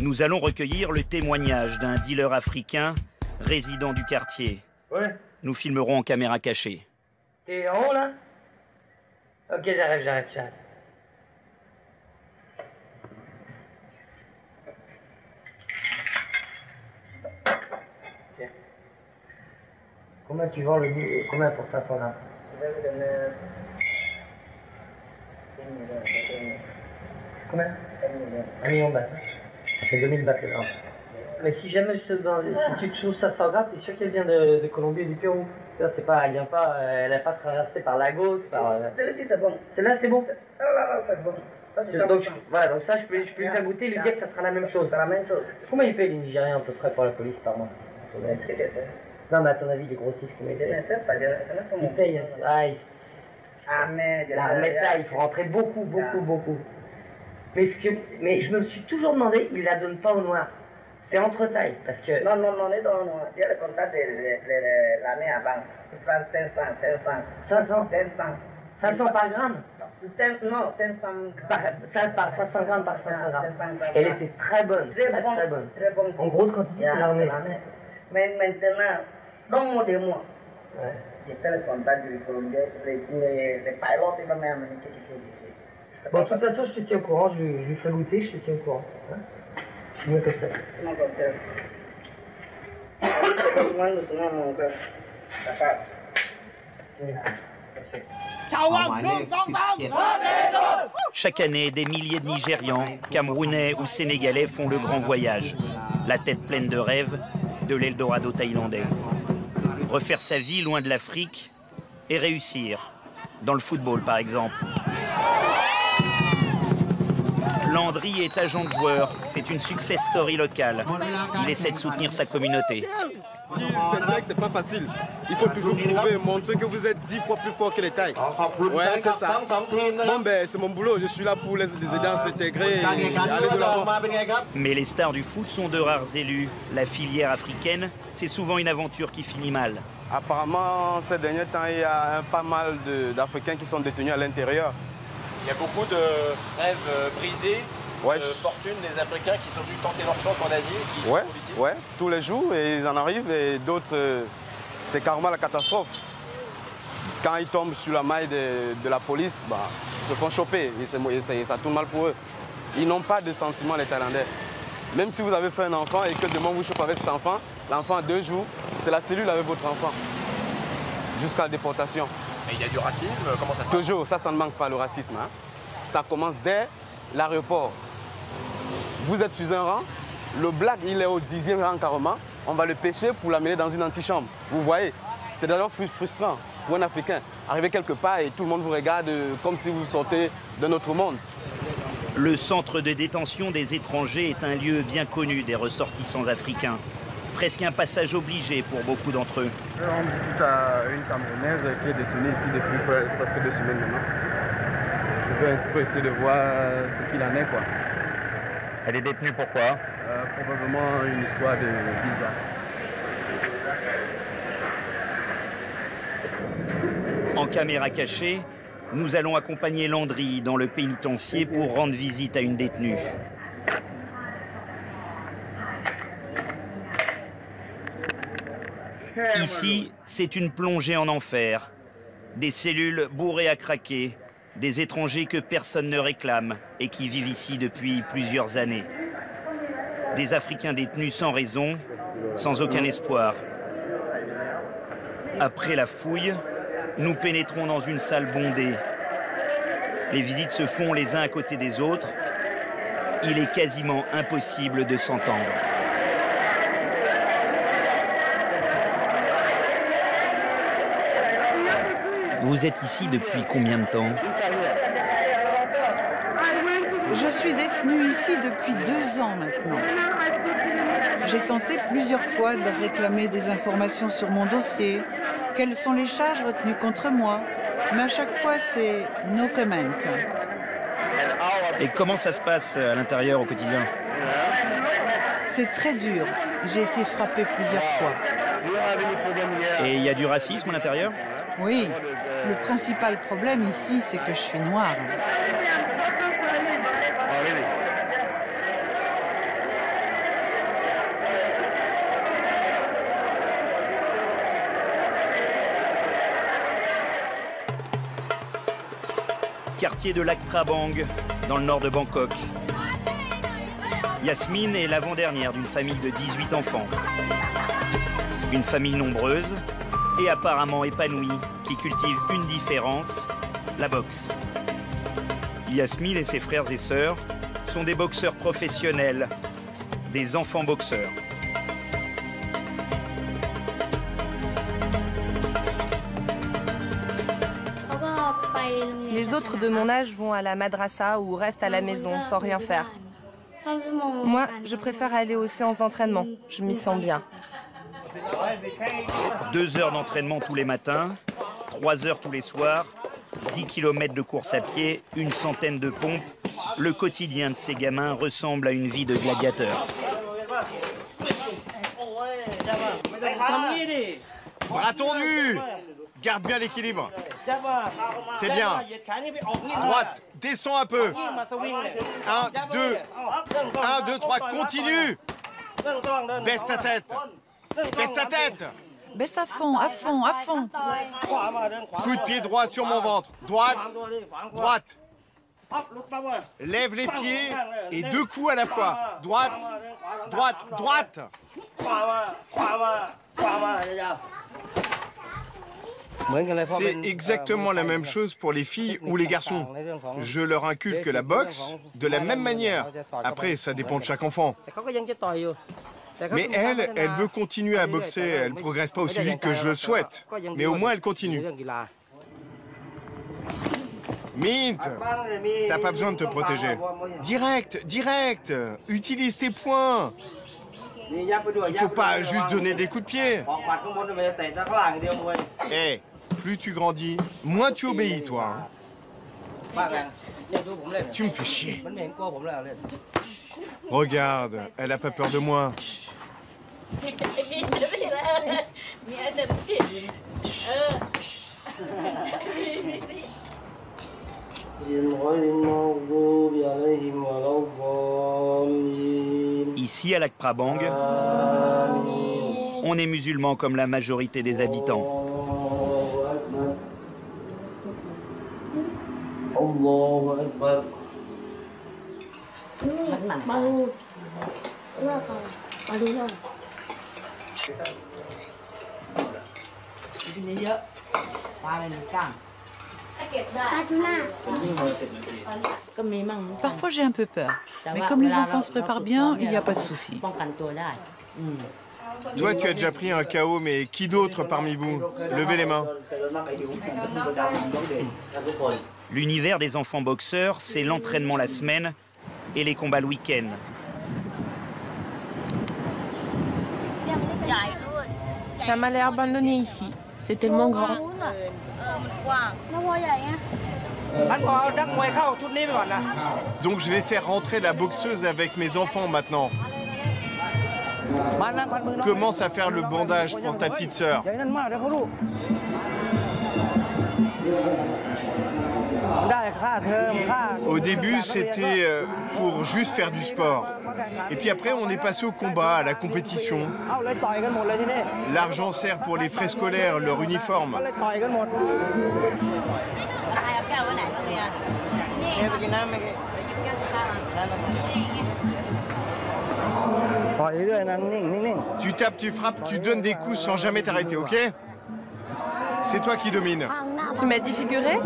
Nous allons recueillir le témoignage d'un dealer africain résident du quartier. Ouais. Nous filmerons en caméra cachée. T'es en haut là? Ok, j'arrive. Okay. Combien tu vends combien pour 500 grammes? Combien? 1 million de bahts. Ça fait 2000 bahts le gramme. Mais si jamais si tu te trouves 500 grammes, t'es sûr qu'elle vient de Colombie et du Pérou? C'est pas, elle n'a pas traversé par Lagos, par... Celle-là, c'est bon. Celle-là, c'est bon? Là, c'est bon. Donc, voilà, donc ça, je peux lui faire goûter, lui dire que ça sera la même chose. C'est la même chose. Combien il paye les Nigériens à peu près pour la police par mois? Non, mais à ton avis, les grossistes, combien ils payent? Ils payent. Mais ça, il faut rentrer beaucoup. Mais je me suis toujours demandé, il la donne pas au noir. C'est entre tailles, parce que... Non, on est dans le noir. Il y a le contact de l'année avant. Tu prends 500 par gramme? Non, 500 grammes par 500 grammes. Elle était très bonne, très bonne. En grosse quantité, c'est l'armée. Mais maintenant, dans des mois, j'ai fait le contact du Colombien, les pilotes, ils vont m'amener quelque chose ici. Bon, de toute façon, je te tiens au courant, je lui fais goûter, je te tiens au courant. C'est mieux comme ça. C'est mon cocktail. Mon cœur. Chaque année, des milliers de Nigérians, Camerounais ou Sénégalais font le grand voyage, la tête pleine de rêves, de l'Eldorado thaïlandais. Refaire sa vie loin de l'Afrique et réussir, dans le football par exemple. Landry est agent de joueur, c'est une success story locale. Il essaie de soutenir sa communauté. C'est vrai que c'est pas facile. Il faut toujours prouver, montrer que vous êtes 10 fois plus fort que les Thaïs. Ouais, c'est ça. Bon, ben, c'est mon boulot. Je suis là pour les aider à s'intégrer et aller de l'avant. Mais les stars du foot sont de rares élus. La filière africaine, c'est souvent une aventure qui finit mal. Apparemment, ces derniers temps, il y a pas mal d'Africains qui sont détenus à l'intérieur. Il y a beaucoup de rêves brisés, de fortune des Africains qui sont venus tenter leur chance en Asie et qui sont ici. Ouais, tous les jours, et ils en arrivent, et d'autres, c'est carrément la catastrophe. Quand ils tombent sur la maille de la police, bah, ils se font choper, et ça tourne mal pour eux. Ils n'ont pas de sentiments, les Thaïlandais. Même si vous avez fait un enfant et que demain vous chopez avec cet enfant, l'enfant a 2 jours, c'est la cellule avec votre enfant, jusqu'à la déportation. Et il y a du racisme, comment ça se passe? Toujours, ça ne manque pas le racisme. Hein. Ça commence dès l'aéroport. Vous êtes sur un rang, le black il est au 10e rang carrément, on va le pêcher pour l'amener dans une antichambre. Vous voyez, c'est d'ailleurs frustrant pour un Africain. Arriver quelque part et tout le monde vous regarde comme si vous sortez d'un autre monde. Le centre de détention des étrangers est un lieu bien connu des ressortissants africains. Presque un passage obligé pour beaucoup d'entre eux. On discute à une Camerounaise qui est détenue ici depuis presque 2 semaines maintenant. Je vais un peu essayer de voir ce qu'il en est, quoi. Elle est détenue pourquoi? Probablement une histoire de visa. En caméra cachée, nous allons accompagner Landry dans le pénitencier pour rendre visite à une détenue. Ici, c'est une plongée en enfer. Des cellules bourrées à craquer, des étrangers que personne ne réclame et qui vivent ici depuis plusieurs années. Des Africains détenus sans raison, sans aucun espoir. Après la fouille, nous pénétrons dans une salle bondée. Les visites se font les uns à côté des autres. Il est quasiment impossible de s'entendre. Vous êtes ici depuis combien de temps? Je suis détenue ici depuis 2 ans maintenant. J'ai tenté plusieurs fois de leur réclamer des informations sur mon dossier, quelles sont les charges retenues contre moi, mais à chaque fois c'est « no comment ». Et comment ça se passe à l'intérieur au quotidien? C'est très dur. J'ai été frappée plusieurs fois. Et il y a du racisme à l'intérieur? Oui. Le principal problème ici, c'est que je suis noire. Quartier de Lac Prabang, dans le nord de Bangkok. Yasmine est l'avant-dernière d'une famille de 18 enfants. Une famille nombreuse et apparemment épanouie qui cultive une différence, la boxe. Yasmine et ses frères et sœurs sont des boxeurs professionnels, des enfants boxeurs. Les autres de mon âge vont à la madrasa ou restent à la maison sans rien faire. Moi, je préfère aller aux séances d'entraînement. Je m'y sens bien. 2 heures d'entraînement tous les matins, 3 heures tous les soirs, 10 km de course à pied, une centaine de pompes. Le quotidien de ces gamins ressemble à une vie de gladiateur. Bras tendus! Garde bien l'équilibre. C'est bien. Droite, descends un peu. 1, 2, 1, 2, 3, continue. Baisse ta tête. Baisse ta tête. Baisse à fond, à fond, à fond. Coup de pied droit sur mon ventre. Droite, droite. Lève les pieds et 2 coups à la fois. Droite, droite, droite. C'est exactement la même chose pour les filles ou les garçons. Je leur inculque la boxe de la même manière. Après, ça dépend de chaque enfant. Mais elle veut continuer à boxer. Elle ne progresse pas aussi vite que je le souhaite. Mais au moins, elle continue. Mint, t'as pas besoin de te protéger. Direct, direct. Utilise tes poings. Il faut pas juste donner des coups de pied. Hé, plus tu grandis, moins tu obéis, toi. Hein. Tu me fais chier. Regarde, elle a pas peur de moi. Ici, à Lac Prabang, on est musulman comme la majorité des habitants. Parfois j'ai un peu peur, mais comme les enfants se préparent bien, il n'y a pas de souci. Toi, tu as déjà pris un KO, mais qui d'autre parmi vous? Levez les mains. L'univers des enfants boxeurs, c'est l'entraînement la semaine et les combats le week-end. Ça m'a l'air abandonné ici. C'est tellement grand. Donc je vais faire rentrer la boxeuse avec mes enfants maintenant. Commence à faire le bandage pour ta petite sœur. Au début, c'était pour juste faire du sport. Et puis après, on est passé au combat, à la compétition. L'argent sert pour les frais scolaires, leur uniforme. Tu tapes, tu frappes, tu donnes des coups sans jamais t'arrêter, ok? C'est toi qui domines. Tu m'as défiguré?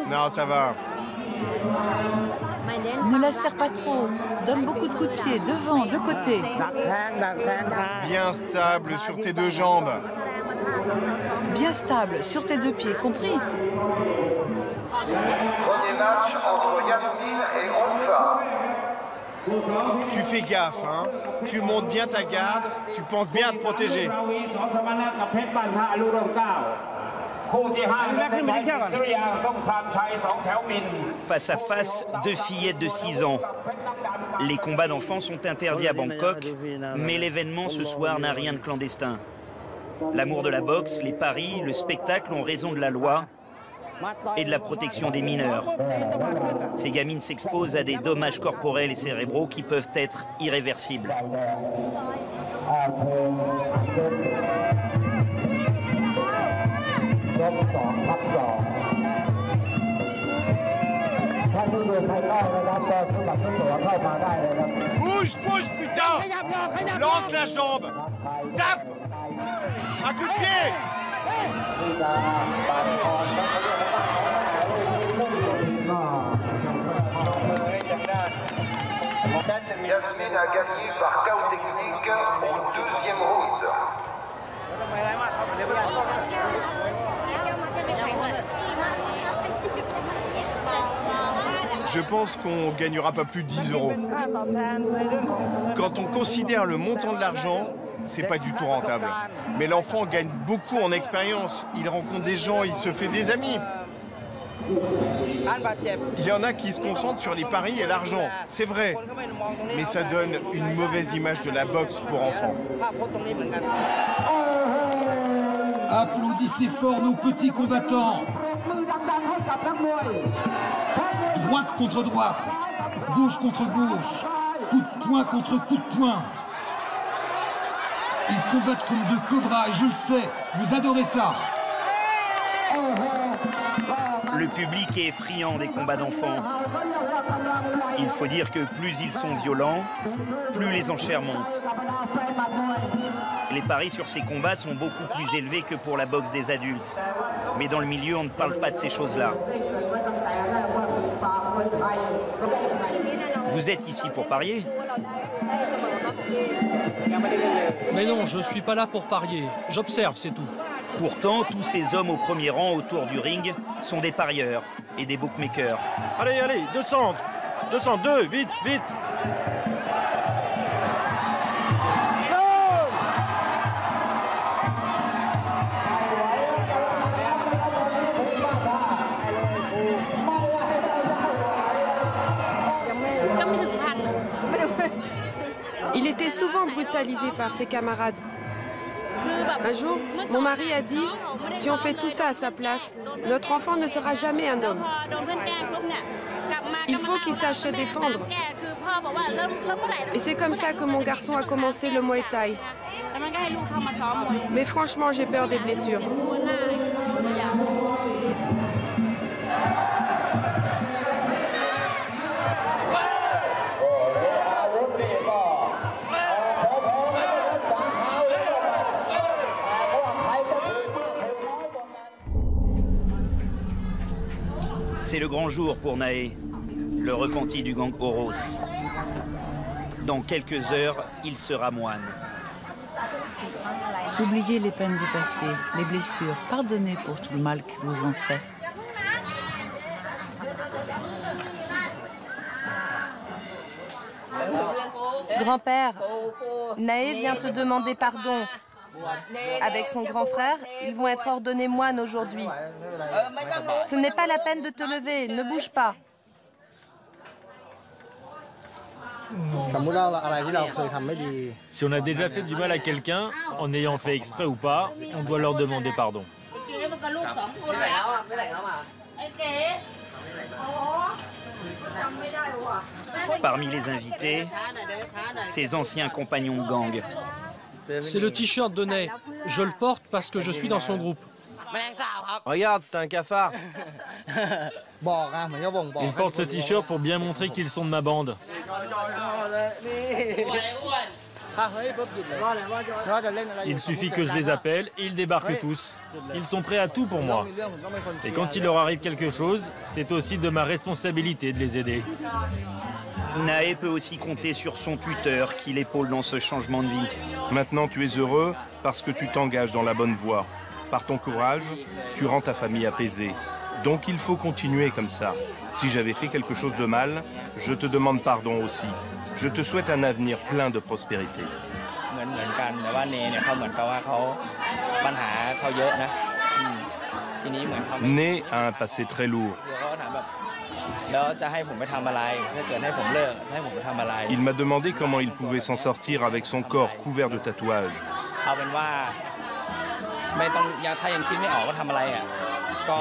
Non, ça va. Ne la serre pas trop. Donne beaucoup de coups de pied, devant, de côté. Bien stable sur tes 2 jambes. Bien stable, sur tes 2 pieds, compris? Premier match entre Yasmine et Onfa. Tu fais gaffe, hein. Tu montes bien ta garde, tu penses bien à te protéger. Face à face, deux fillettes de 6 ans. Les combats d'enfants sont interdits à Bangkok, mais l'événement ce soir n'a rien de clandestin. L'amour de la boxe, les paris, le spectacle ont raison de la loi et de la protection des mineurs. Ces gamines s'exposent à des dommages corporels et cérébraux qui peuvent être irréversibles. Bouge, bouge, putain! Lance la jambe! Tape! Un coup de pied! Yasmine a gagné par KO technique au 2e round. Je pense qu'on gagnera pas plus de 10 €. Quand on considère le montant de l'argent, c'est pas du tout rentable. Mais l'enfant gagne beaucoup en expérience. Il rencontre des gens, il se fait des amis. Il y en a qui se concentrent sur les paris et l'argent, c'est vrai. Mais ça donne une mauvaise image de la boxe pour enfants. Applaudissez fort nos petits combattants. Droite contre droite, gauche contre gauche, coup de poing contre coup de poing. Ils combattent comme deux cobras et je le sais, vous adorez ça. Le public est friand des combats d'enfants. Il faut dire que plus ils sont violents, plus les enchères montent. Les paris sur ces combats sont beaucoup plus élevés que pour la boxe des adultes. Mais dans le milieu, on ne parle pas de ces choses-là. Vous êtes ici pour parier? Mais non, je suis pas là pour parier. J'observe, c'est tout. Pourtant, tous ces hommes au premier rang autour du ring sont des parieurs et des bookmakers. Allez, allez, 200, 202, vite, vite. Il était souvent brutalisé par ses camarades. Un jour, mon mari a dit, si on fait tout ça à sa place, notre enfant ne sera jamais un homme. Il faut qu'il sache se défendre. Et c'est comme ça que mon garçon a commencé le Muay Thai. Mais franchement, j'ai peur des blessures. C'est le grand jour pour Nae, le repenti du gang Oros. Dans quelques heures, il sera moine. Oubliez les peines du passé, les blessures. Pardonnez pour tout le mal qu'ils vous ont fait. Grand-père, Nae vient te demander pardon. Avec son grand frère, ils vont être ordonnés moines aujourd'hui. Ce n'est pas la peine de te lever, ne bouge pas. Si on a déjà fait du mal à quelqu'un, en ayant fait exprès ou pas, on doit leur demander pardon. Parmi les invités, ses anciens compagnons de gang. C'est le t-shirt de Nae. Je le porte parce que je suis dans son groupe. Regarde, c'est un cafard. Ils portent ce t-shirt pour bien montrer qu'ils sont de ma bande. Il suffit que je les appelle et ils débarquent tous. Ils sont prêts à tout pour moi. Et quand il leur arrive quelque chose, c'est aussi de ma responsabilité de les aider. Nae peut aussi compter sur son tuteur qui l'épaule dans ce changement de vie. Maintenant, tu es heureux parce que tu t'engages dans la bonne voie. Par ton courage, tu rends ta famille apaisée. Donc il faut continuer comme ça. Si j'avais fait quelque chose de mal, je te demande pardon aussi. Je te souhaite un avenir plein de prospérité. Né a un passé très lourd. Il m'a demandé comment il pouvait s'en sortir avec son corps couvert de tatouages.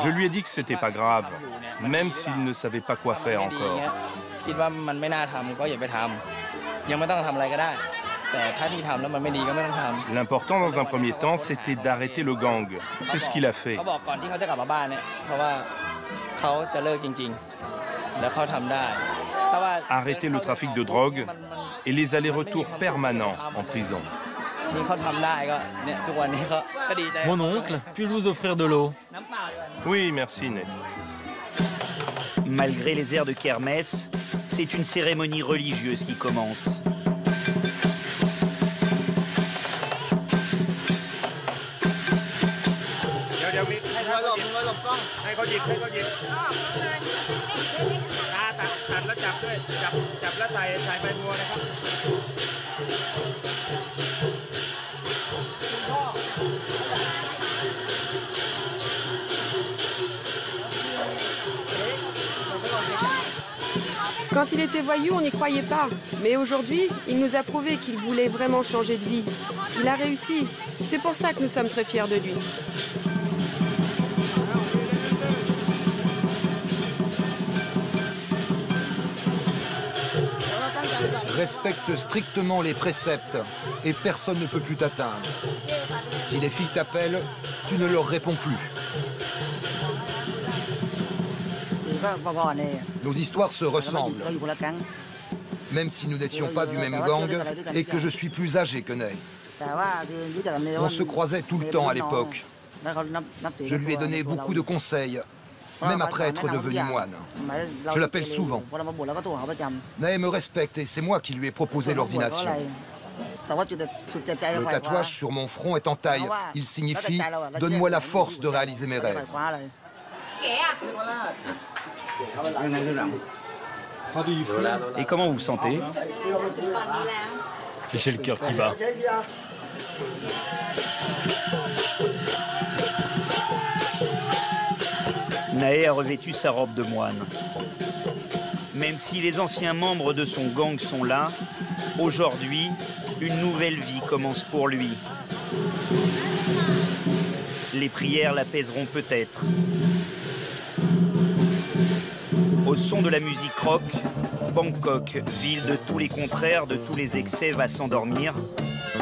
Je lui ai dit que c'était pas grave, même s'il ne savait pas quoi faire encore. L'important dans un premier temps, c'était d'arrêter le gang. C'est ce qu'il a fait. Arrêter le trafic de drogue et les allers-retours permanents en prison. Mon oncle, puis-je vous offrir de l'eau? Oui, merci, Ned. Malgré les airs de kermesse, c'est une cérémonie religieuse qui commence. Quand il était voyou, on n'y croyait pas. Mais aujourd'hui, il nous a prouvé qu'il voulait vraiment changer de vie. Il a réussi. C'est pour ça que nous sommes très fiers de lui. Respecte strictement les préceptes et personne ne peut plus t'atteindre. Si les filles t'appellent, tu ne leur réponds plus. Nos histoires se ressemblent, même si nous n'étions pas du même gang et que je suis plus âgé que Ney. On se croisait tout le temps à l'époque. Je lui ai donné beaucoup de conseils, même après être devenu moine. Je l'appelle souvent. Ney me respecte et c'est moi qui lui ai proposé l'ordination. Le tatouage sur mon front est en taille. Il signifie « Donne-moi la force de réaliser mes rêves ». Et comment vous vous sentez? J'ai le cœur qui bat. Naé a revêtu sa robe de moine. Même si les anciens membres de son gang sont là, aujourd'hui, une nouvelle vie commence pour lui. Les prières l'apaiseront peut-être. Au son de la musique rock, Bangkok, ville de tous les contraires, de tous les excès, va s'endormir.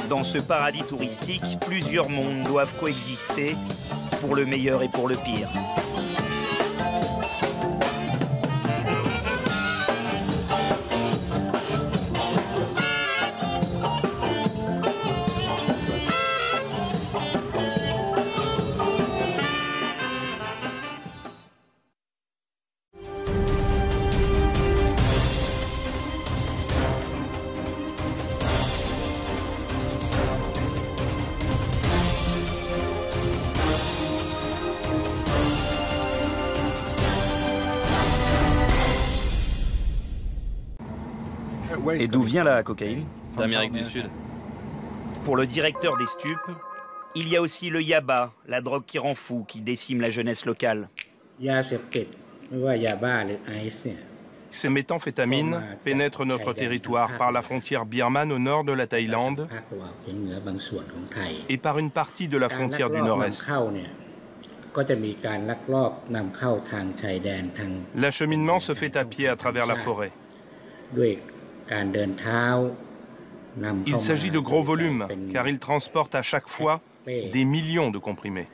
Dans ce paradis touristique, plusieurs mondes doivent coexister, pour le meilleur et pour le pire. Et d'où vient la cocaïne? D'Amérique du Sud. Pour le directeur des stupes, il y a aussi le yaba, la drogue qui rend fou, qui décime la jeunesse locale. Ces méthamphétamines pénètrent notre territoire par la frontière birmane au nord de la Thaïlande et par une partie de la frontière du nord-est. L'acheminement se fait à pied à travers la forêt. Il s'agit de gros volumes, car ils transportent à chaque fois des millions de comprimés.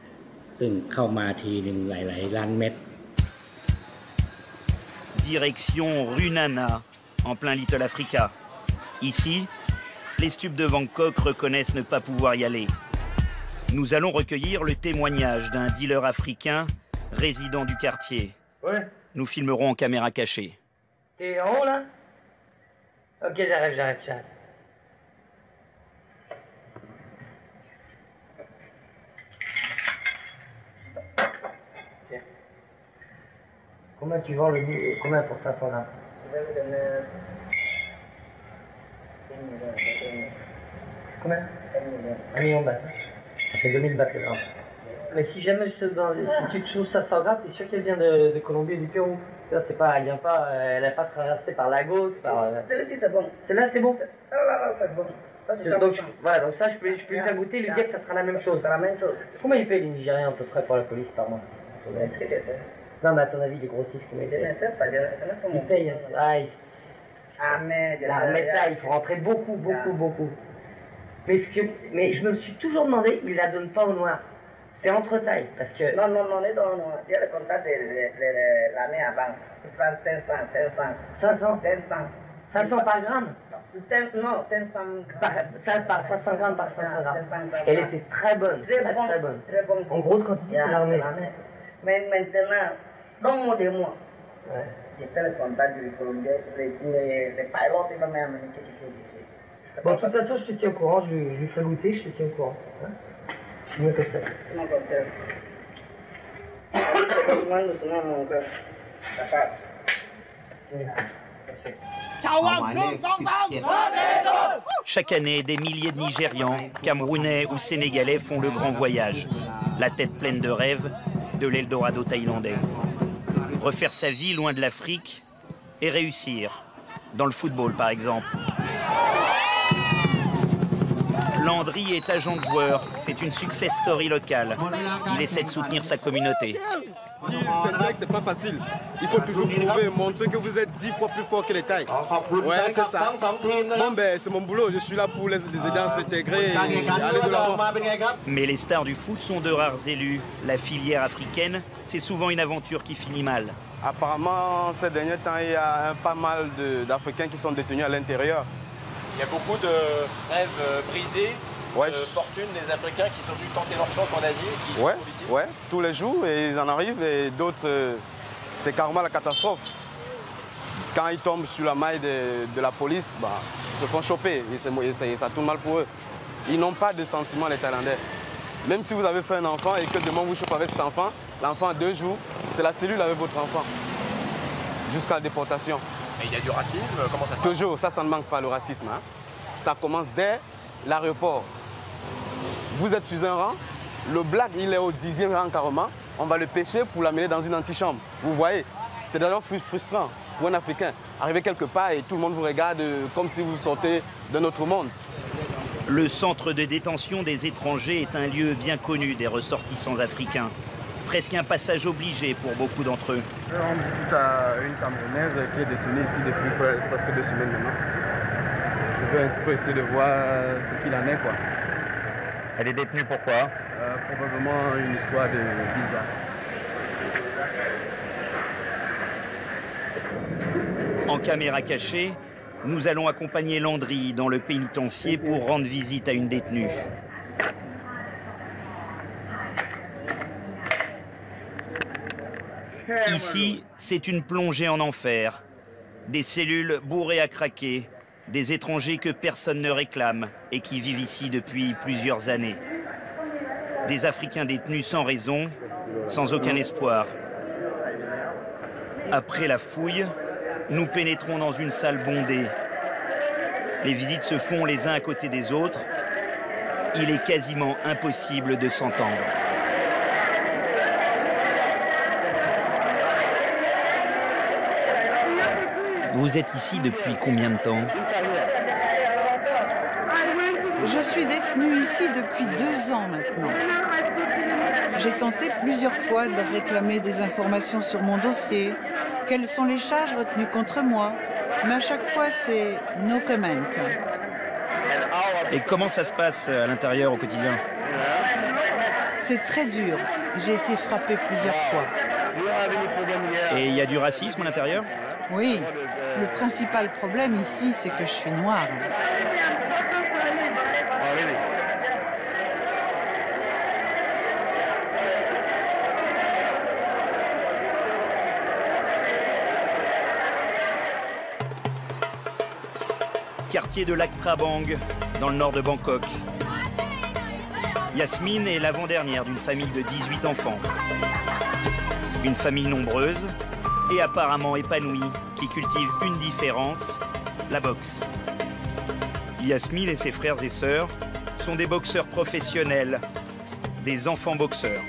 Direction Runana, en plein Little Africa. Ici, les stupes de Bangkok reconnaissent ne pas pouvoir y aller. Nous allons recueillir le témoignage d'un dealer africain résident du quartier. Nous filmerons en caméra cachée. T'es en haut là? Ok, j'arrive. Combien tu vends le combien pour 500 grammes? Combien? 1 million de bahts. Ça fait 2000 bahts le gramme. Mais si jamais si tu trouves 500 grammes, t'es sûr qu'elle vient de Colombie et du Pérou? C'est pas, elle vient pas, elle n'a pas traversé par Lagos, par... Celle-ci c'est bon. Celle-là c'est bon? Là c'est bon. Donc, voilà, donc ça je peux lui faire goûter, lui dire que ça sera la même chose. C'est la même chose. Combien il paye les Nigériens à peu près pour la police par mois? Non mais à ton avis les grossistes combien ils payent? Ils payent. Mais ça il faut rentrer beaucoup. Mais je me suis toujours demandé, ils la donnent pas au noir. C'est entre tailles, parce que... Non, on est dans le noir. Il y a le contact de l'année avant. Il prend 500 par gramme? Non, 500 grammes par 500 grammes. Elle était très bonne, très bonne. En grosse quantité, c'est l'armée. Mais maintenant, donne-moi des mois. J'ai fait le contact du Colombien, les pilotes, ils vont m'amener quelque chose ici. Bon, de toute façon, je te tiens au courant, je lui fais goûter, je te tiens au courant. C'est mieux comme ça. C'est mon cocktail. Mon cœur. Chaque année, des milliers de Nigérians, Camerounais ou Sénégalais font le grand voyage. La tête pleine de rêves de l'Eldorado thaïlandais. Refaire sa vie loin de l'Afrique et réussir. Dans le football, par exemple. Landry est agent de joueur. C'est une success story locale. Il essaie de soutenir sa communauté. C'est vrai que c'est pas facile. Il faut toujours prouver, montrer que vous êtes 10 fois plus fort que les Thaïs. Ouais, c'est ça. Bon, ben, c'est mon boulot. Je suis là pour les aider à s'intégrer et aller de l'avant. Mais les stars du foot sont de rares élus. La filière africaine, c'est souvent une aventure qui finit mal. Apparemment, ces derniers temps, il y a pas mal d'Africains qui sont détenus à l'intérieur. Il y a beaucoup de rêves brisés. Fortune des Africains qui sont venus tenter leur chance en Asie et qui se retrouvent ici. Ouais, tous les jours, et ils en arrivent, et d'autres, c'est carrément la catastrophe. Quand ils tombent sur la maille de la police, bah, ils se font choper, et ça tourne mal pour eux. Ils n'ont pas de sentiments, les Thaïlandais. Même si vous avez fait un enfant et que demain vous chopez avec cet enfant, l'enfant a 2 jours, c'est la cellule avec votre enfant, jusqu'à la déportation. Et il y a du racisme, comment ça se passe? Toujours, ça ne manque pas le racisme. Hein. Ça commence dès l'aéroport. Vous êtes sur un rang, le black il est au 10e rang carrément, on va le pêcher pour l'amener dans une antichambre. Vous voyez, c'est d'ailleurs frustrant pour un Africain. Arriver quelque part et tout le monde vous regarde comme si vous sortez d'un autre monde. Le centre de détention des étrangers est un lieu bien connu des ressortissants africains. Presque un passage obligé pour beaucoup d'entre eux. On visite à une Camerounaise qui est détenue ici depuis presque 2 semaines maintenant. Je vais un peu essayer de voir ce qu'il en est, quoi. Elle est détenue pourquoi? Probablement une histoire de visa. En caméra cachée, nous allons accompagner Landry dans le pénitencier pour rendre visite à une détenue. Ici, c'est une plongée en enfer. Des cellules bourrées à craquer, des étrangers que personne ne réclame et qui vivent ici depuis plusieurs années. Des Africains détenus sans raison, sans aucun espoir. Après la fouille, nous pénétrons dans une salle bondée. Les visites se font les uns à côté des autres. Il est quasiment impossible de s'entendre. Vous êtes ici depuis combien de temps? Je suis détenue ici depuis 2 ans maintenant. J'ai tenté plusieurs fois de leur réclamer des informations sur mon dossier, quelles sont les charges retenues contre moi, mais à chaque fois c'est « no comment ». Et comment ça se passe à l'intérieur au quotidien? C'est très dur. J'ai été frappée plusieurs fois. Et il y a du racisme à l'intérieur? Oui. Le principal problème ici, c'est que je suis noire. Quartier de Lac Trabang, dans le nord de Bangkok. Yasmine est l'avant-dernière d'une famille de 18 enfants. Une famille nombreuse, et apparemment épanoui, qui cultive une différence, la boxe. Yasmine et ses frères et sœurs sont des boxeurs professionnels, des enfants boxeurs.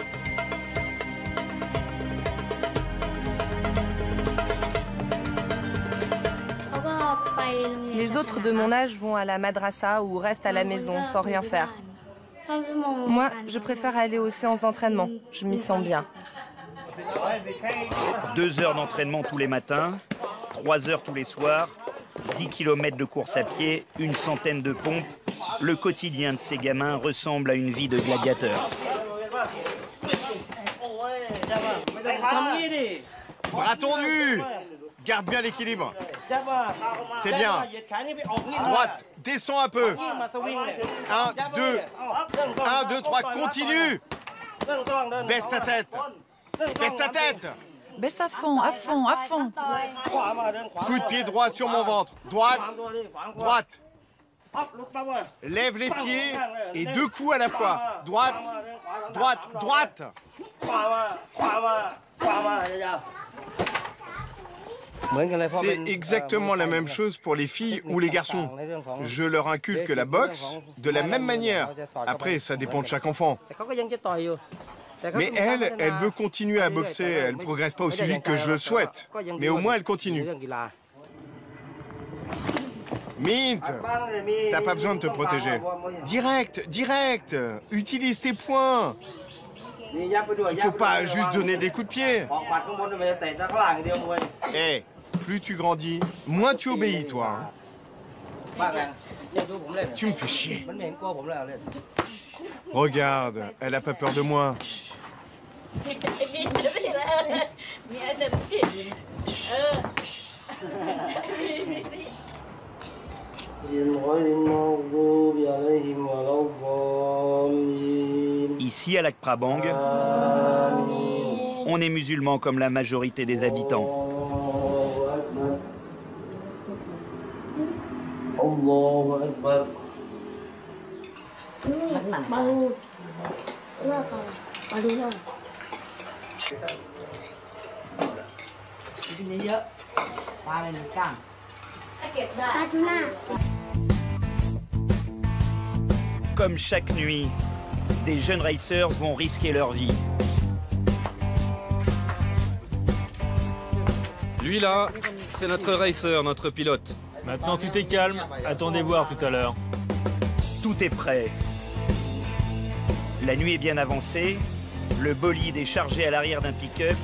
Les autres de mon âge vont à la madrasa ou restent à la maison sans rien faire. Moi, je préfère aller aux séances d'entraînement. Je m'y sens bien. 2 heures d'entraînement tous les matins, 3 heures tous les soirs, 10 km de course à pied, une centaine de pompes. Le quotidien de ces gamins ressemble à une vie de gladiateur. Bras tendus! Garde bien l'équilibre. C'est bien. Droite, descends un peu. 1, 2. 1, 2, 3, continue. Baisse ta tête. Baisse ta tête. Baisse à fond, à fond, à fond. Coup de pied droit sur mon ventre. Droite, droite. Lève les pieds et 2 coups à la fois. Droite, droite, droite. C'est exactement la même chose pour les filles ou les garçons. Je leur inculque la boxe de la même manière. Après, ça dépend de chaque enfant. Mais elle veut continuer à boxer. Elle ne progresse pas aussi vite que je le souhaite. Mais au moins, elle continue. Mint, t'as pas besoin de te protéger. Direct, direct. Utilise tes poings. Il faut pas juste donner des coups de pied. Hey, plus tu grandis, moins tu obéis, toi. Tu me fais chier. Regarde, elle a pas peur de moi. Ici, à Lac Prabang, on est musulman comme la majorité des habitants. Comme chaque nuit, des jeunes racers vont risquer leur vie. Lui là, c'est notre racer, notre pilote. Maintenant tout est calme, attendez voir tout à l'heure. Tout est prêt. La nuit est bien avancée, le bolide est chargé à l'arrière d'un pick-up.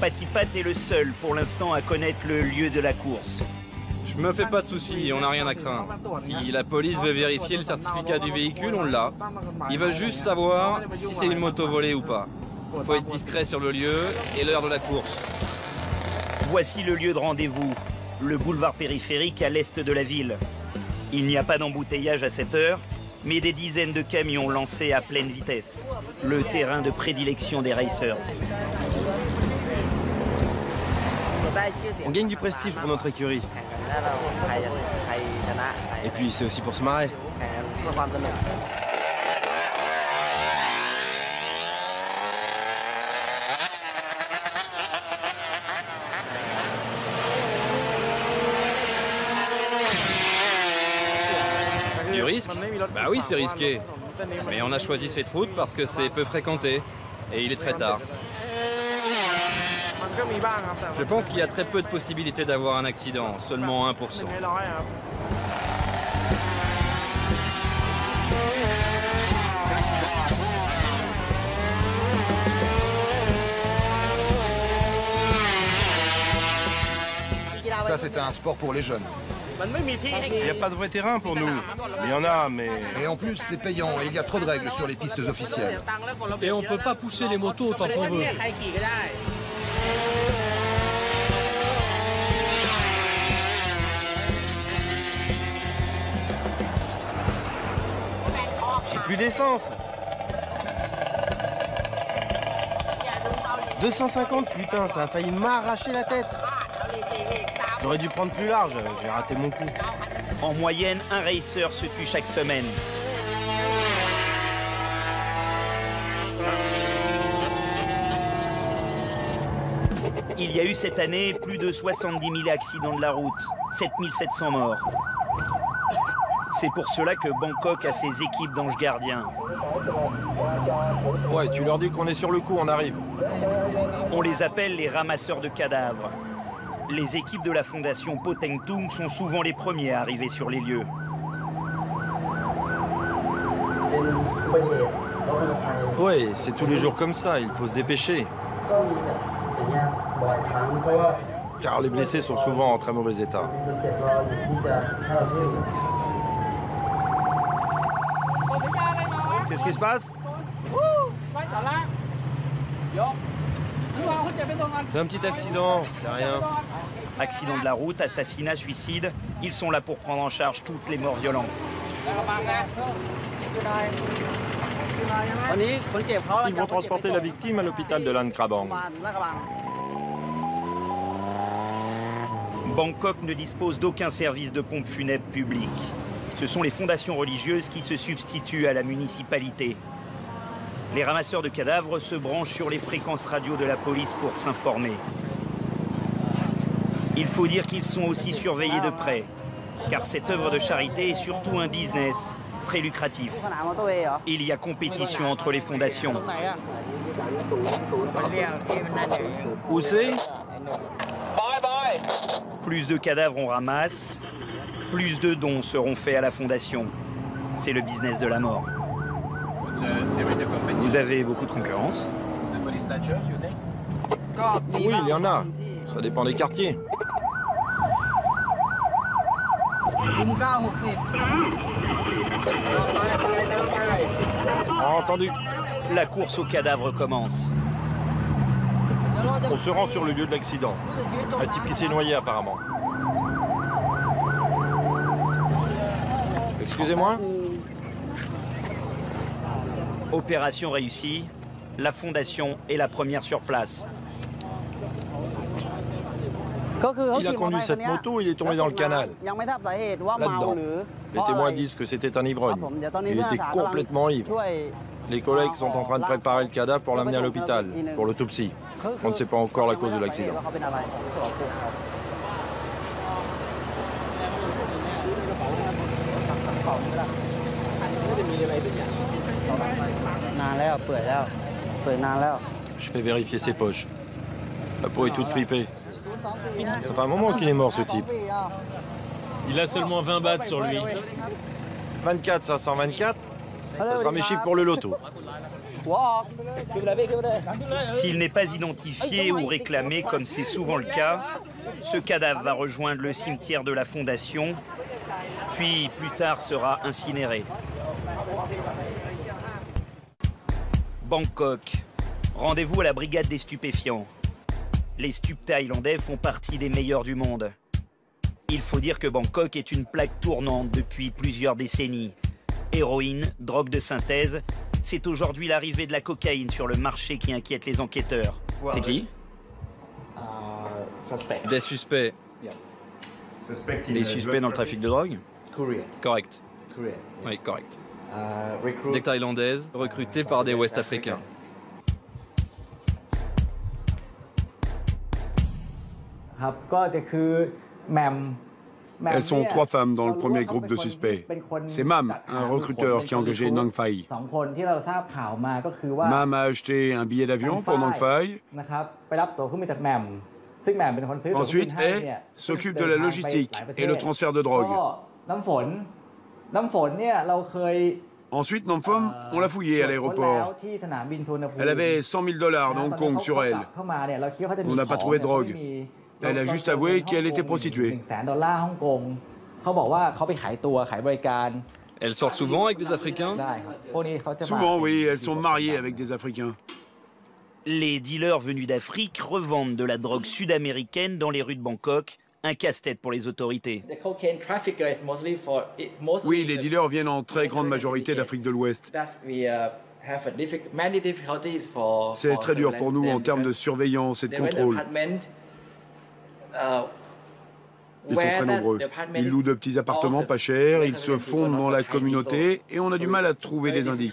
Patipat est le seul pour l'instant à connaître le lieu de la course. Je me fais pas de soucis, on n'a rien à craindre. Si la police veut vérifier le certificat du véhicule, on l'a. Ils veulent juste savoir si c'est une moto volée ou pas. Il faut être discret sur le lieu et l'heure de la course. Voici le lieu de rendez-vous, le boulevard périphérique à l'est de la ville. Il n'y a pas d'embouteillage à cette heure, mais des dizaines de camions lancés à pleine vitesse. Le terrain de prédilection des racers. On gagne du prestige pour notre écurie. Et puis c'est aussi pour se marrer. Du risque? Bah oui, c'est risqué. Mais on a choisi cette route parce que c'est peu fréquenté. Et il est très tard. Je pense qu'il y a très peu de possibilités d'avoir un accident, seulement 1%. Ça, c'était un sport pour les jeunes. Il n'y a pas de vrai terrain pour nous. Il y en a, mais... Et en plus, c'est payant et il y a trop de règles sur les pistes officielles. Et on peut pas pousser les motos autant qu'on veut. J'ai plus d'essence. 250, putain, ça a failli m'arracher la tête. J'aurais dû prendre plus large, j'ai raté mon coup. En moyenne, un racer se tue chaque semaine. Il y a eu cette année plus de 70 000 accidents de la route, 7 700 morts. C'est pour cela que Bangkok a ses équipes d'anges gardiens. Ouais, tu leur dis qu'on est sur le coup, on arrive. On les appelle les ramasseurs de cadavres. Les équipes de la fondation Poteng Tung sont souvent les premiers à arriver sur les lieux. Ouais, c'est tous les jours comme ça, il faut se dépêcher. Car les blessés sont souvent en très mauvais état. Qu'est-ce qui se passe? C'est un petit accident, c'est rien. Accident de la route, assassinat, suicide, ils sont là pour prendre en charge toutes les morts violentes. Ils vont transporter la victime à l'hôpital de Lan Krabang. Bangkok ne dispose d'aucun service de pompe funèbre public. Ce sont les fondations religieuses qui se substituent à la municipalité. Les ramasseurs de cadavres se branchent sur les fréquences radio de la police pour s'informer. Il faut dire qu'ils sont aussi surveillés de près, car cette œuvre de charité est surtout un business très lucratif. Il y a compétition entre les fondations. Où c'est? Plus de cadavres on ramasse, plus de dons seront faits à la fondation. C'est le business de la mort. Vous avez beaucoup de concurrence? Oui, il y en a. Ça dépend des quartiers. Entendu. La course aux cadavres commence. On se rend sur le lieu de l'accident. Un type qui s'est noyé apparemment. Excusez-moi? Opération réussie, la fondation est la première sur place. Il a conduit cette moto, il est tombé dans le canal. Là-dedans. Les témoins disent que c'était un ivrogne. Il était complètement ivre. Les collègues sont en train de préparer le cadavre pour l'amener à l'hôpital, pour l'autopsie. On ne sait pas encore la cause de l'accident. Je fais vérifier ses poches. La peau est toute fripée. Ça fait un moment qu'il est mort, ce type. Il a seulement 20 bahts sur lui. 24, 524, ça sera mes chiffres pour le loto. S'il n'est pas identifié ou réclamé, comme c'est souvent le cas, ce cadavre va rejoindre le cimetière de la Fondation, puis plus tard sera incinéré. Bangkok. Rendez-vous à la brigade des stupéfiants. Les stupes thaïlandais font partie des meilleurs du monde. Il faut dire que Bangkok est une plaque tournante depuis plusieurs décennies. Héroïne, drogue de synthèse, c'est aujourd'hui l'arrivée de la cocaïne sur le marché qui inquiète les enquêteurs. C'est qui? Des suspects. Des suspects dans le trafic de drogue? Correct. Oui, correct. Des Thaïlandaises recrutées par des Ouest-Africains. Elles sont 3 femmes dans le premier groupe de suspects. C'est Mam, un recruteur qui a engagé Nang Phai. Mam a acheté un billet d'avion pour Nang Phai. Ensuite, He s'occupe de la logistique et le transfert de drogue. Ensuite, Namphom, on l'a fouillée à l'aéroport. Elle avait 100 000 $ de Hong Kong sur elle. On n'a pas trouvé de drogue. Elle a juste avoué qu'elle était prostituée. Elles sortent souvent avec des Africains? Souvent, oui, elles sont mariées avec des Africains. Les dealers venus d'Afrique revendent de la drogue sud-américaine dans les rues de Bangkok, un casse-tête pour les autorités. Oui, les dealers viennent en très grande majorité d'Afrique de l'Ouest. C'est très dur pour nous en termes de surveillance et de contrôle. Ils sont très nombreux. Ils louent de petits appartements pas chers, ils se fondent dans la communauté et on a du mal à trouver des indices.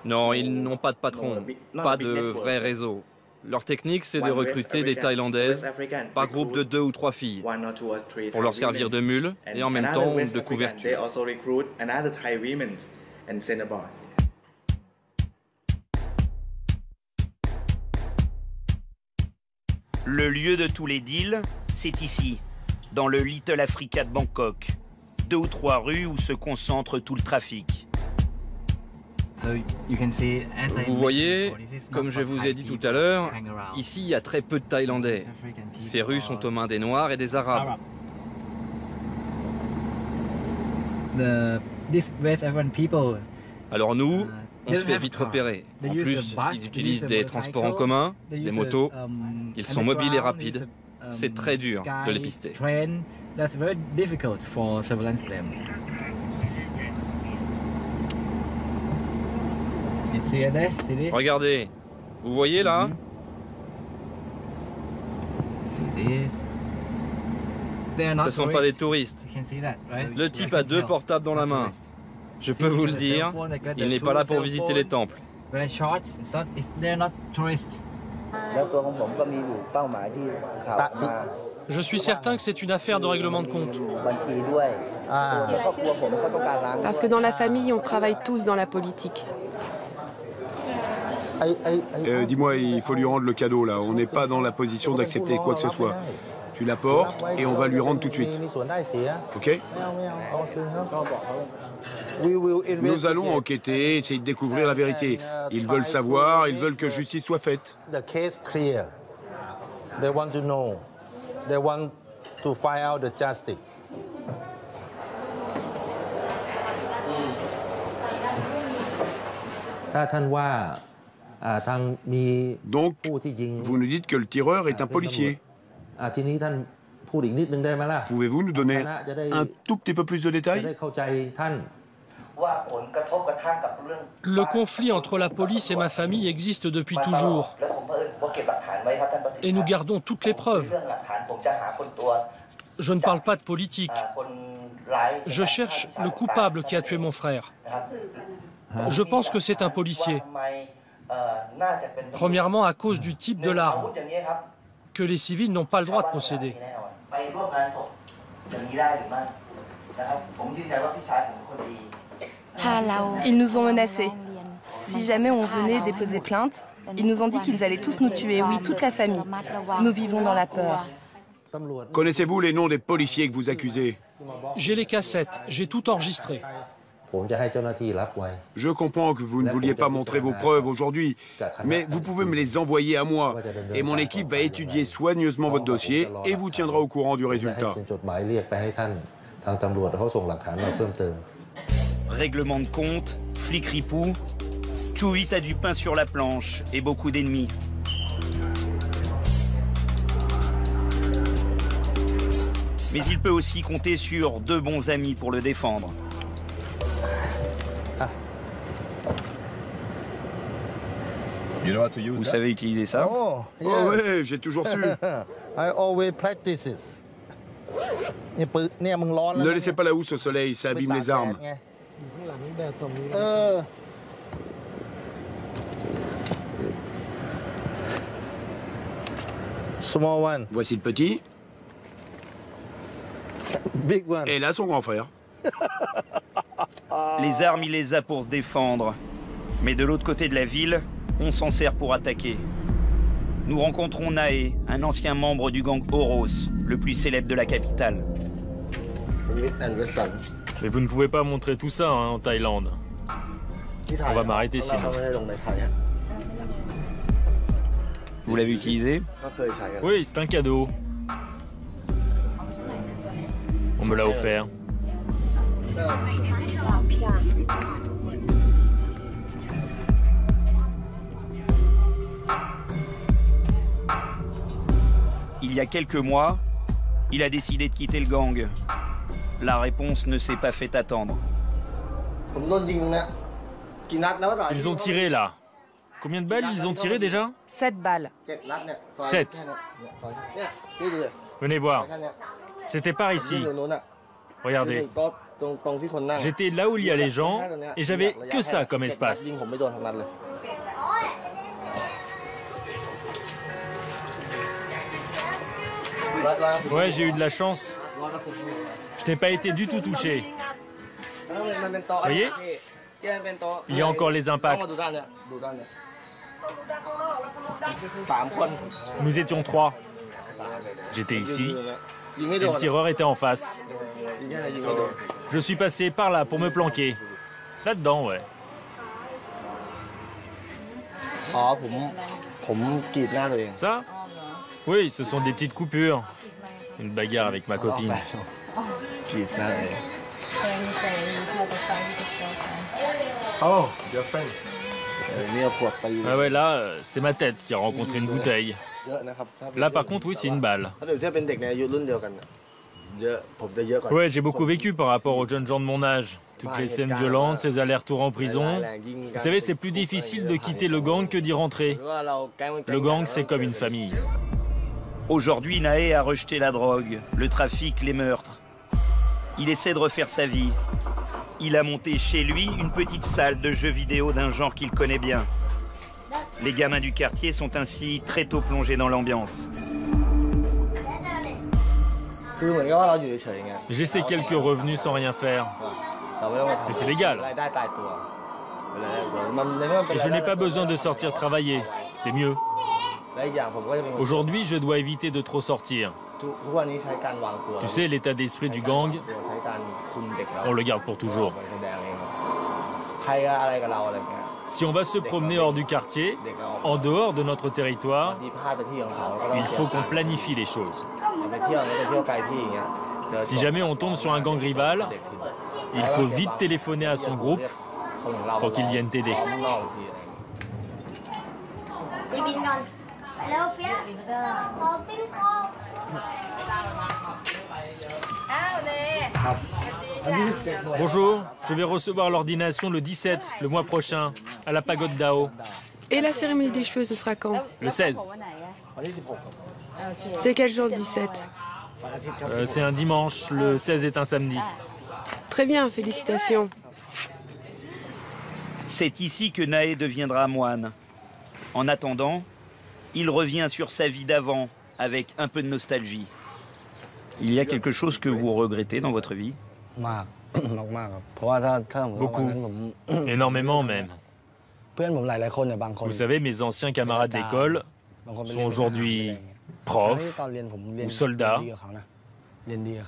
Non, ils n'ont pas de patron, pas de vrai réseau. Leur technique, c'est de recruter des Thaïlandaises par groupe de 2 ou 3 filles pour leur servir de mule et en même temps de couverture. Le lieu de tous les deals, c'est ici, dans le Little Africa de Bangkok. 2 ou 3 rues où se concentre tout le trafic. Vous voyez, comme je vous ai dit tout à l'heure, ici il y a très peu de Thaïlandais. Ces rues sont aux mains des Noirs et des Arabes. Alors nous, on se fait vite repérer. En plus, ils utilisent des transports en commun, des motos. Ils sont mobiles et rapides. C'est très dur de les pister. Regardez, vous voyez là? Ce ne sont pas des touristes. Le type a 2 portables dans la main. Je peux vous le dire, il n'est pas là pour visiter les temples. Je suis certain que c'est une affaire de règlement de compte. Parce que dans la famille, on travaille tous dans la politique. Dis-moi, il faut lui rendre le cadeau, là. On n'est pas dans la position d'accepter quoi que ce soit. Tu la portes et on va lui rendre tout de suite. OK? Nous allons enquêter, essayer de découvrir la vérité. Ils veulent savoir, ils veulent que justice soit faite. Donc, vous nous dites que le tireur est un policier. Pouvez-vous nous donner un tout petit peu plus de détails? Le conflit entre la police et ma famille existe depuis toujours. Et nous gardons toutes les preuves. Je ne parle pas de politique. Je cherche le coupable qui a tué mon frère. Je pense que c'est un policier. Premièrement, à cause du type de l'arme, que les civils n'ont pas le droit de posséder. Ils nous ont menacés. Si jamais on venait déposer plainte, ils nous ont dit qu'ils allaient tous nous tuer, oui, toute la famille. Nous vivons dans la peur. Connaissez-vous les noms des policiers que vous accusez? J'ai les cassettes, j'ai tout enregistré. Je comprends que vous ne vouliez pas montrer vos preuves aujourd'hui, mais vous pouvez me les envoyer à moi, et mon équipe va étudier soigneusement votre dossier et vous tiendra au courant du résultat. Règlement de compte, flic ripou, Chouvit a du pain sur la planche et beaucoup d'ennemis. Mais il peut aussi compter sur 2 bons amis pour le défendre. Vous savez utiliser ça? Oh ouais, j'ai toujours su. Ne laissez pas la housse au soleil, ça abîme les armes. Voici le petit. Et là, son grand frère. Les armes, il les a pour se défendre. Mais de l'autre côté de la ville, on s'en sert pour attaquer. Nous rencontrons Nae, un ancien membre du gang Oros, le plus célèbre de la capitale. Mais vous ne pouvez pas montrer tout ça hein, en Thaïlande. On va m'arrêter sinon. Vous l'avez utilisé? Oui, c'est un cadeau. On me l'a offert. Il y a quelques mois, il a décidé de quitter le gang. La réponse ne s'est pas fait attendre. Ils ont tiré là. Combien de balles ils ont tiré déjà? 7 balles. 7. Venez voir. C'était par ici. Regardez. J'étais là où il y a les gens et j'avais que ça comme espace. Ouais, j'ai eu de la chance. Je n'ai pas été du tout touché. Vous voyez? Il y a encore les impacts. Nous étions 3. J'étais ici et le tireur était en face. Je suis passé par là pour me planquer. Là-dedans, ouais. Ça? Oui, ce sont des petites coupures. Une bagarre avec ma copine. Oh, your friend. Ah ouais, là, c'est ma tête qui a rencontré une bouteille. Là, par contre, oui, c'est une balle. Ouais, j'ai beaucoup vécu par rapport aux jeunes gens de mon âge. Toutes les scènes violentes, ces allers-retours en prison. Vous savez, c'est plus difficile de quitter le gang que d'y rentrer. Le gang, c'est comme une famille. Aujourd'hui, Nae a rejeté la drogue, le trafic, les meurtres. Il essaie de refaire sa vie. Il a monté chez lui une petite salle de jeux vidéo d'un genre qu'il connaît bien. Les gamins du quartier sont ainsi très tôt plongés dans l'ambiance. J'essaie quelques revenus sans rien faire. Mais c'est légal. Et je n'ai pas besoin de sortir travailler. C'est mieux. Aujourd'hui, je dois éviter de trop sortir. Tu sais, l'état d'esprit du gang, on le garde pour toujours. Si on va se promener hors du quartier, en dehors de notre territoire, il faut qu'on planifie les choses. Si jamais on tombe sur un gang rival, il faut vite téléphoner à son groupe pour qu'ils viennent t'aider. Bonjour, je vais recevoir l'ordination le 17, le mois prochain, à la pagode Dao. Et la cérémonie des cheveux, ce sera quand? Le 16. C'est quel jour le 17? C'est un dimanche, le 16 est un samedi. Très bien, félicitations. C'est ici que Nae deviendra moine. En attendant, il revient sur sa vie d'avant, avec un peu de nostalgie. Il y a quelque chose que vous regrettez dans votre vie? Beaucoup. Énormément même. Vous savez, mes anciens camarades d'école sont aujourd'hui profs ou soldats,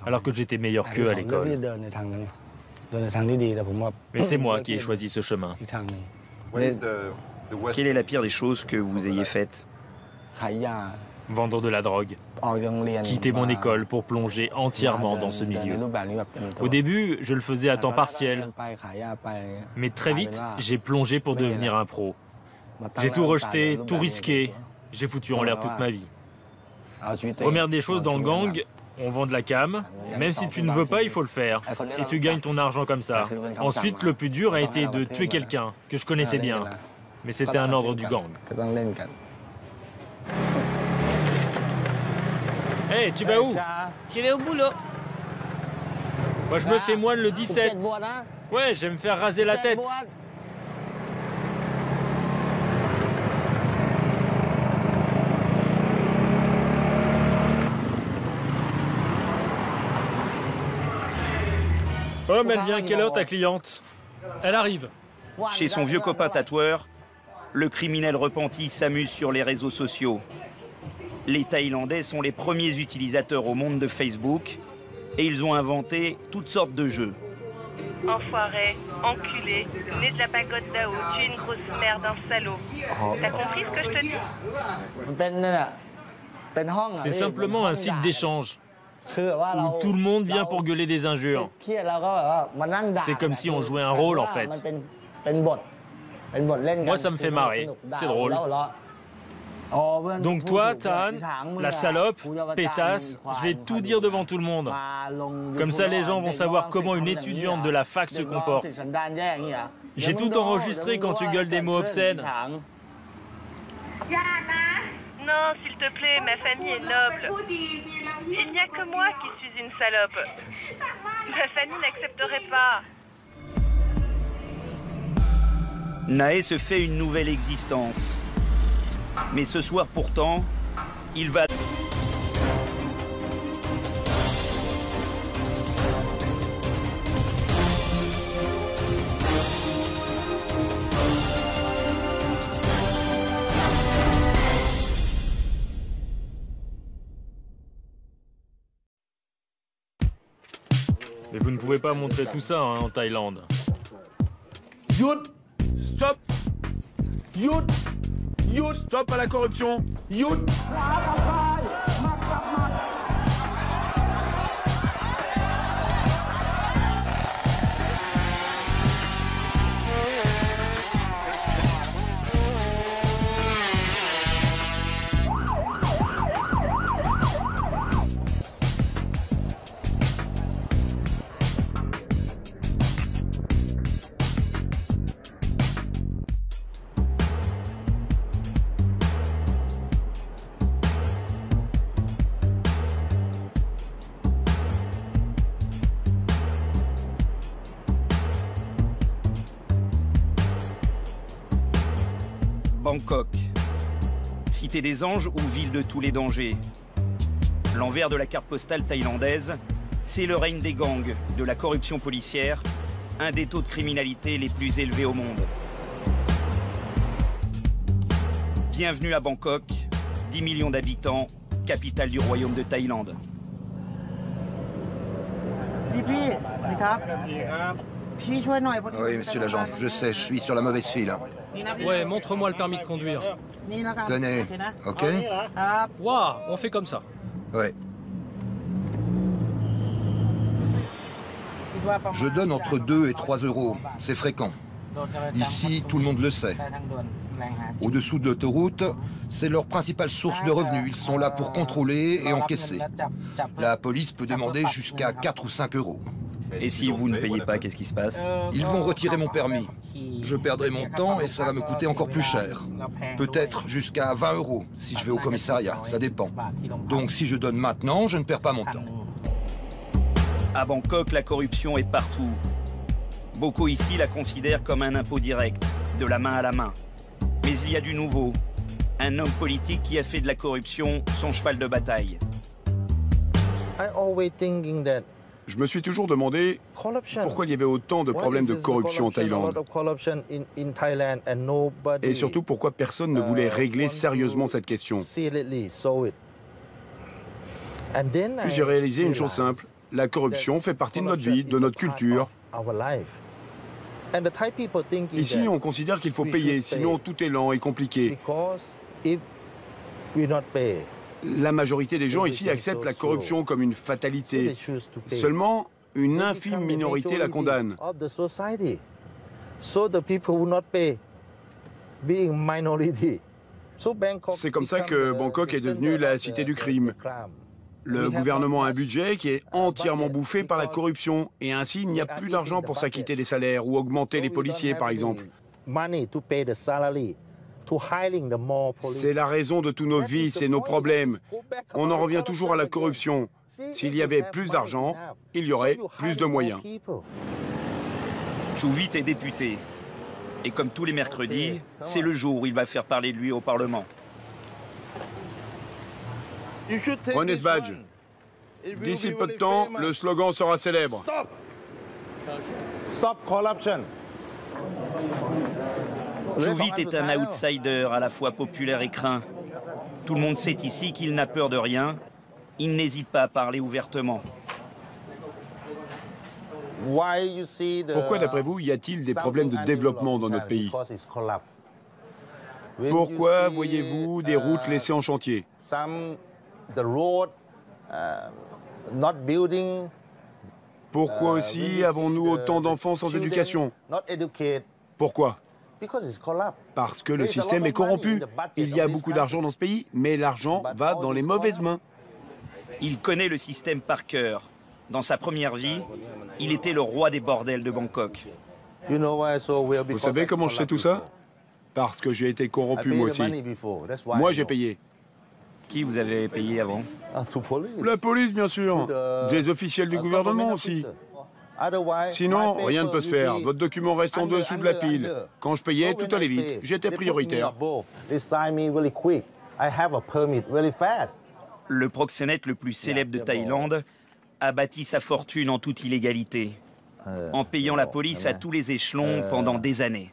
alors que j'étais meilleur qu'eux à l'école. Mais c'est moi qui ai choisi ce chemin. Quelle est la pire des choses que vous ayez faites? Vendre de la drogue. Quitter mon école pour plonger entièrement dans ce milieu. Au début, je le faisais à temps partiel. Mais très vite, j'ai plongé pour devenir un pro. J'ai tout rejeté, tout risqué. J'ai foutu en l'air toute ma vie. Première des choses dans le gang, on vend de la cam. Même si tu ne veux pas, il faut le faire. Et tu gagnes ton argent comme ça. Ensuite, le plus dur a été de tuer quelqu'un que je connaissais bien. Mais c'était un ordre du gang. Hey, tu vas où? Je vais au boulot. Moi, je me fais moine le 17. Ouais, je vais me faire raser la tête. Oh, mais elle vient à quelle heure, ta cliente? Elle arrive. Chez son vieux copain tatoueur, le criminel repenti s'amuse sur les réseaux sociaux. Les Thaïlandais sont les premiers utilisateurs au monde de Facebook et ils ont inventé toutes sortes de jeux. Enfoiré, enculé, né de la pagode Dao, tu es une grosse merde, un salaud. T'as compris ce que je te dis? C'est simplement un site d'échange où tout le monde vient pour gueuler des injures. C'est comme si on jouait un rôle en fait. Moi, ça me fait marrer, c'est drôle. Donc toi, Tan, la salope, pétasse, je vais tout dire devant tout le monde. Comme ça, les gens vont savoir comment une étudiante de la fac se comporte. J'ai tout enregistré quand tu gueules des mots obscènes. Non, s'il te plaît, ma famille est noble. Il n'y a que moi qui suis une salope. Ma famille n'accepterait pas. Nae se fait une nouvelle existence. Mais ce soir pourtant, il va... Mais vous ne pouvez pas montrer tout ça en Thaïlande. Yud! Stop! Yud! Yud! Stop à la corruption! Yud! Bangkok, cité des anges ou ville de tous les dangers. L'envers de la carte postale thaïlandaise, c'est le règne des gangs, de la corruption policière, un des taux de criminalité les plus élevés au monde. Bienvenue à Bangkok, 10 millions d'habitants, capitale du royaume de Thaïlande. Oui, monsieur l'agent, je sais, je suis sur la mauvaise file. Ouais, montre-moi le permis de conduire. Tenez, ok? Waouh, on fait comme ça. Ouais. Je donne entre 2 et 3 euros, c'est fréquent. Ici, tout le monde le sait. Au-dessous de l'autoroute, c'est leur principale source de revenus. Ils sont là pour contrôler et encaisser. La police peut demander jusqu'à 4 ou 5 euros. Et si vous ne payez pas, qu'est-ce qui se passe? Ils vont retirer mon permis. Je perdrai mon temps et ça va me coûter encore plus cher. Peut-être jusqu'à 20 euros si je vais au commissariat, ça dépend. Donc si je donne maintenant, je ne perds pas mon temps. À Bangkok, la corruption est partout. Beaucoup ici la considèrent comme un impôt direct, de la main à la main. Mais il y a du nouveau. Un homme politique qui a fait de la corruption son cheval de bataille. Je me suis toujours demandé pourquoi il y avait autant de problèmes de corruption en Thaïlande. Et surtout pourquoi personne ne voulait régler sérieusement cette question. Puis j'ai réalisé une chose simple. La corruption fait partie de notre vie, de notre culture. Ici, on considère qu'il faut payer, sinon tout est lent et compliqué. La majorité des gens ici acceptent la corruption comme une fatalité. Seulement, une infime minorité la condamne. C'est comme ça que Bangkok est devenue la cité du crime. Le gouvernement a un budget qui est entièrement bouffé par la corruption et ainsi il n'y a plus d'argent pour s'acquitter des salaires ou augmenter les policiers par exemple. C'est la raison de tous nos vices et nos problèmes. On en revient toujours à la corruption. S'il y avait plus d'argent, il y aurait plus de moyens. Chouvit est député. Et comme tous les mercredis, c'est le jour où il va faire parler de lui au Parlement. Prenez ce badge. D'ici peu de temps, le slogan sera célèbre. Stop corruption. Chouvit est un outsider à la fois populaire et craint. Tout le monde sait ici qu'il n'a peur de rien. Il n'hésite pas à parler ouvertement. Pourquoi, d'après vous, y a-t-il des problèmes de développement dans notre pays? Pourquoi voyez-vous des routes laissées en chantier? Pourquoi aussi avons-nous autant d'enfants sans éducation? Pourquoi? Parce que le système est corrompu. Il y a beaucoup d'argent dans ce pays, mais l'argent va dans les mauvaises mains. Il connaît le système par cœur. Dans sa première vie, il était le roi des bordels de Bangkok. Vous savez comment je sais tout ça? Parce que j'ai été corrompu moi aussi. Moi, j'ai payé. Qui vous avez payé avant? La police, bien sûr. Des officiels du gouvernement aussi. Sinon, rien ne peut se faire. Votre document reste en dessous de la pile. Quand je payais, tout allait vite. J'étais prioritaire. Le proxénète le plus célèbre de Thaïlande a bâti sa fortune en toute illégalité, en payant la police à tous les échelons pendant des années.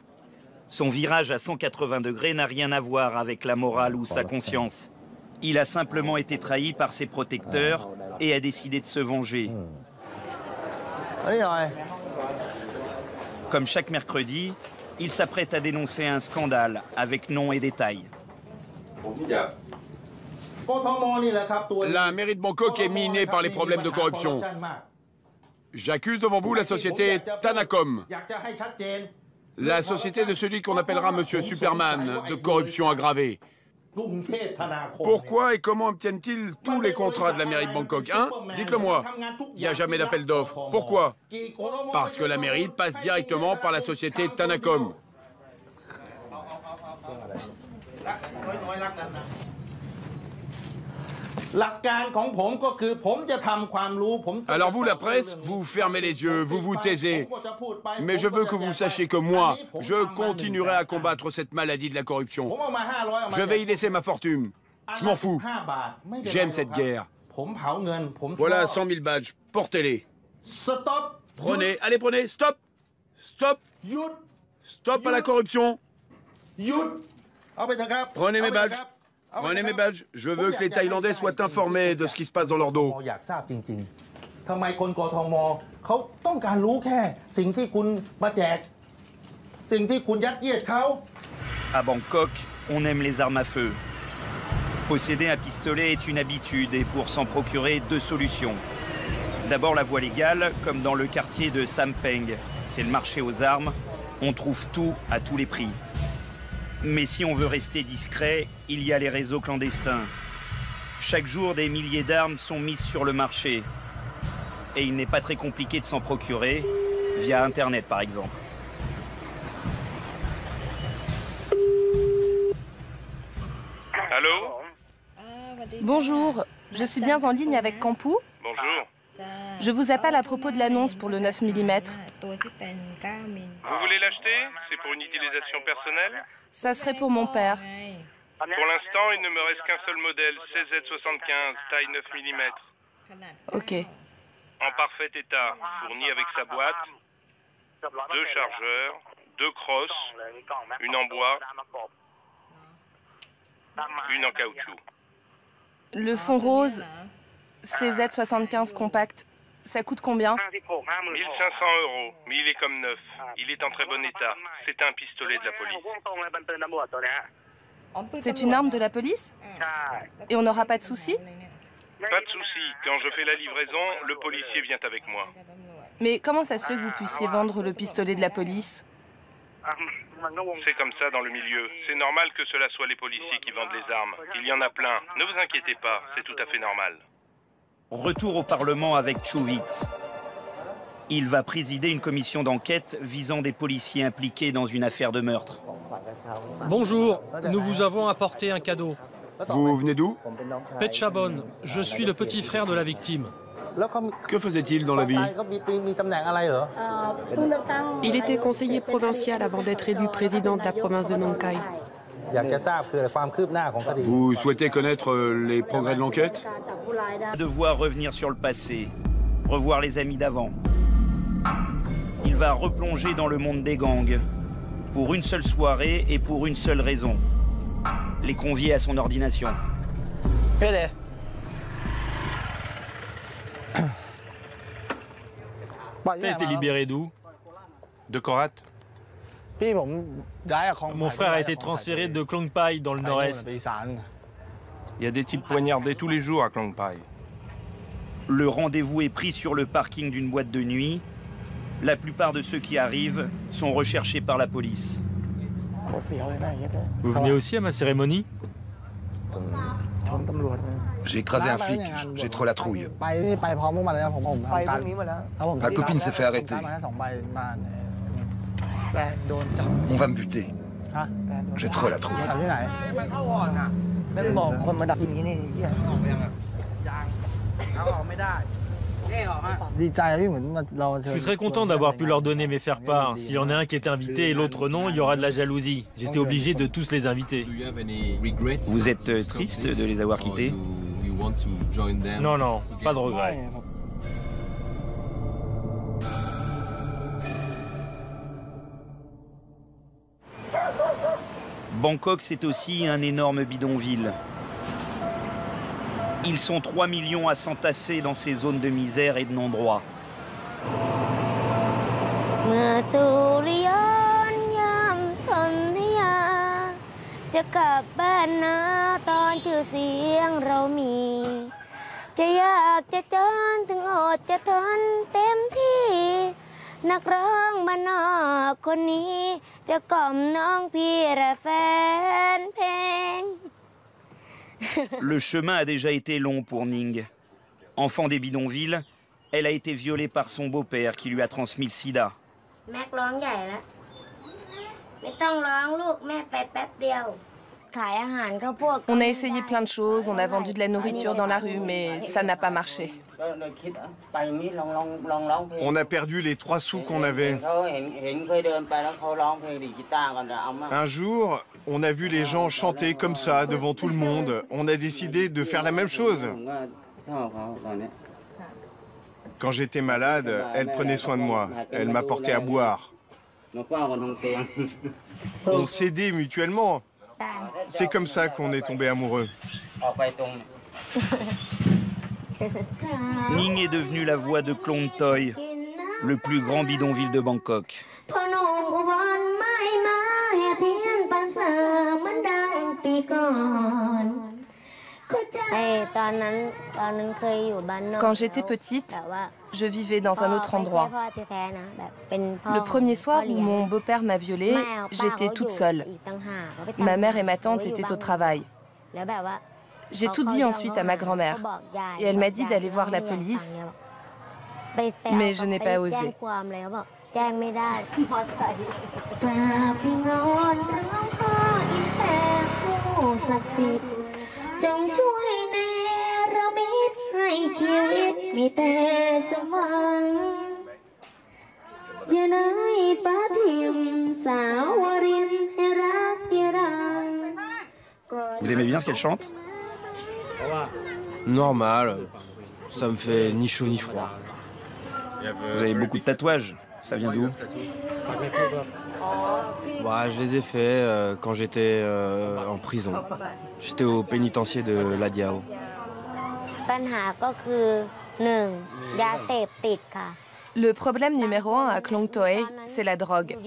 Son virage à 180 degrés n'a rien à voir avec la morale ou sa conscience. Il a simplement été trahi par ses protecteurs et a décidé de se venger. Comme chaque mercredi, il s'apprête à dénoncer un scandale avec nom et détails. La mairie de Bangkok est minée par les problèmes de corruption. J'accuse devant vous la société Thanacom, la société de celui qu'on appellera Monsieur Superman, de corruption aggravée. Pourquoi et comment obtiennent-ils tous les contrats de la mairie de Bangkok, hein? Dites-le moi. Il n'y a jamais d'appel d'offres. Pourquoi? Parce que la mairie passe directement par la société Thanacom. Alors vous, la presse, vous fermez les yeux, vous vous taisez. Mais je veux que vous sachiez que moi, je continuerai à combattre cette maladie de la corruption. Je vais y laisser ma fortune. Je m'en fous. J'aime cette guerre. Voilà 100 000 badges. Portez-les. Prenez. Allez, prenez. Stop. Stop. Stop à la corruption. Prenez mes badges. Prenez mes badges. Je veux que les Thaïlandais soient informés de ce qui se passe dans leur dos. À Bangkok, on aime les armes à feu. Posséder un pistolet est une habitude et pour s'en procurer, deux solutions. D'abord la voie légale, comme dans le quartier de Sampeng. C'est le marché aux armes. On trouve tout à tous les prix. Mais si on veut rester discret, il y a les réseaux clandestins. Chaque jour, des milliers d'armes sont mises sur le marché. Et il n'est pas très compliqué de s'en procurer, via Internet par exemple. Allô? Bonjour, je suis bien en ligne avec Kampou. Bonjour. Je vous appelle à propos de l'annonce pour le 9 mm. Vous voulez l'acheter? C'est pour une utilisation personnelle? Ça serait pour mon père. Pour l'instant, il ne me reste qu'un seul modèle, CZ75, taille 9 mm. Ok. En parfait état, fourni avec sa boîte, 2 chargeurs, 2 crosses, une en bois, une en caoutchouc. Le fond rose, CZ75 compact, ça coûte combien? 1 500 €, mais il est comme neuf. Il est en très bon état. C'est un pistolet de la police. C'est une arme de la police? Et on n'aura pas de soucis? Pas de souci. Quand je fais la livraison, le policier vient avec moi. Mais comment ça se fait que vous puissiez vendre le pistolet de la police? C'est comme ça dans le milieu. C'est normal que cela soit les policiers qui vendent les armes. Il y en a plein. Ne vous inquiétez pas, c'est tout à fait normal. Retour au Parlement avec Chuvit. Il va présider une commission d'enquête visant des policiers impliqués dans une affaire de meurtre. Bonjour, nous vous avons apporté un cadeau. Vous venez d'où? Petchabon, je suis le petit frère de la victime. Que faisait-il dans la vie? Il était conseiller provincial avant d'être élu président de la province de Nong Khai. Vous souhaitez connaître les progrès de l'enquête? Devoir revenir sur le passé, revoir les amis d'avant. Il va replonger dans le monde des gangs, pour une seule soirée et pour une seule raison. Les convier à son ordination. T'as été libéré d'où? De Korat. Mon frère a été transféré de Klong Pai dans le nord-est. Il y a des types poignardés tous les jours à Klong Pai. Le rendez-vous est pris sur le parking d'une boîte de nuit. La plupart de ceux qui arrivent sont recherchés par la police. Vous venez aussi à ma cérémonie? J'ai écrasé un flic, j'ai trop la trouille. Ma copine s'est fait arrêter. On va me buter. J'ai trop la trouille. Je suis très content d'avoir pu leur donner mes faire-part. S'il y en a un qui est invité et l'autre non, il y aura de la jalousie. J'étais obligé de tous les inviter. Vous êtes triste de les avoir quittés? Non, non, pas de regret. Bangkok, c'est aussi un énorme bidonville. Ils sont 3 millions à s'entasser dans ces zones de misère et de non-droit. Le chemin a déjà été long pour Ning. Enfant des bidonvilles, elle a été violée par son beau-père qui lui a transmis le sida. On a essayé plein de choses, on a vendu de la nourriture dans la rue, mais ça n'a pas marché. On a perdu les 3 sous qu'on avait. Un jour, on a vu les gens chanter comme ça devant tout le monde. On a décidé de faire la même chose. Quand j'étais malade, elle prenait soin de moi. Elle m'apportait à boire. On s'aidait mutuellement. C'est comme ça qu'on est tombés amoureux. Ning est devenue la voix de Klong Toy, le plus grand bidonville de Bangkok. Quand j'étais petite, je vivais dans un autre endroit. Le premier soir où mon beau-père m'a violée, j'étais toute seule. Ma mère et ma tante étaient au travail. J'ai tout dit ensuite à ma grand-mère et elle m'a dit d'aller voir la police, mais je n'ai pas osé. Vous aimez bien ce qu'elle chante? Normal, ça me fait ni chaud ni froid. Vous avez beaucoup de tatouages, ça vient d'où? Bah, je les ai faits quand j'étais en prison. J'étais au pénitencier de La Diao. Le problème numéro 1 à Klong Toei, c'est la drogue.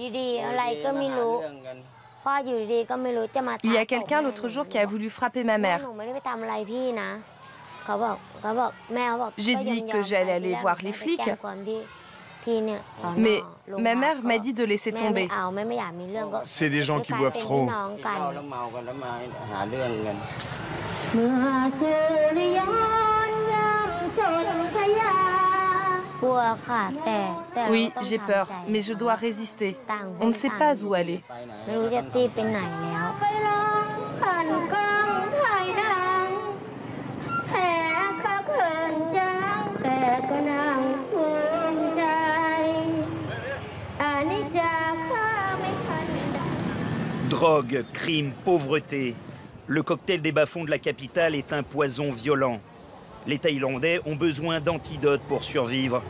Il y a quelqu'un l'autre jour qui a voulu frapper ma mère. J'ai dit que j'allais aller voir les flics, mais ma mère m'a dit de laisser tomber. C'est des gens qui boivent trop. Oui, j'ai peur, mais je dois résister. On ne sait pas où aller. Drogue, crime, pauvreté. Le cocktail des bas-fonds de la capitale est un poison violent. Les Thaïlandais ont besoin d'antidotes pour survivre.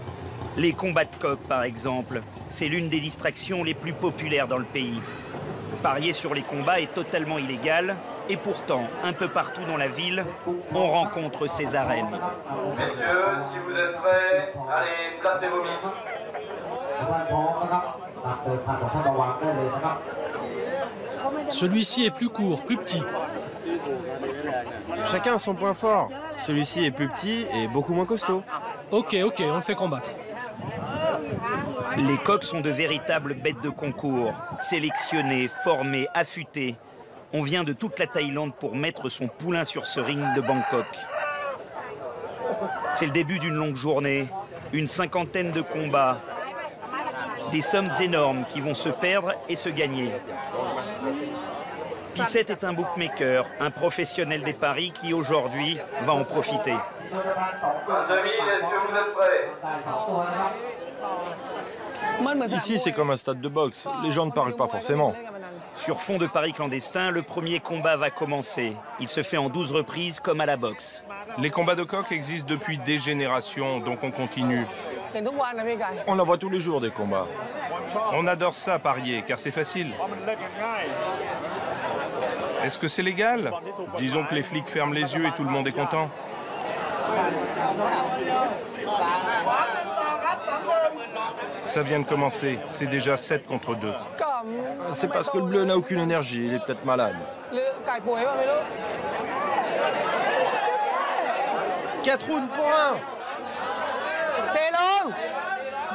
Les combats de coqs, par exemple, c'est l'une des distractions les plus populaires dans le pays. Parier sur les combats est totalement illégal, et pourtant, un peu partout dans la ville, on rencontre ces arènes. Messieurs, si vous êtes prêts, allez, placez vos mises. Celui-ci est plus court, plus petit. Chacun a son point fort. Celui-ci est plus petit et beaucoup moins costaud. Ok, on le fait combattre. Les coqs sont de véritables bêtes de concours, sélectionnés, formés, affûtés. On vient de toute la Thaïlande pour mettre son poulain sur ce ring de Bangkok. C'est le début d'une longue journée, une cinquantaine de combats, des sommes énormes qui vont se perdre et se gagner. Pissette est un bookmaker, un professionnel des paris qui aujourd'hui va en profiter. 2000, est-ce que vous êtes prêts? Ici, c'est comme un stade de boxe. Les gens ne parlent pas forcément. Sur fond de paris clandestins, le premier combat va commencer. Il se fait en 12 reprises comme à la boxe. Les combats de coq existent depuis des générations, donc on continue. On en voit tous les jours des combats. On adore ça, parier, car c'est facile. Est-ce que c'est légal? Disons que les flics ferment les yeux et tout le monde est content. Ça vient de commencer, c'est déjà 7 contre 2. C'est parce que le bleu n'a aucune énergie, il est peut-être malade. 4 rounds pour 1.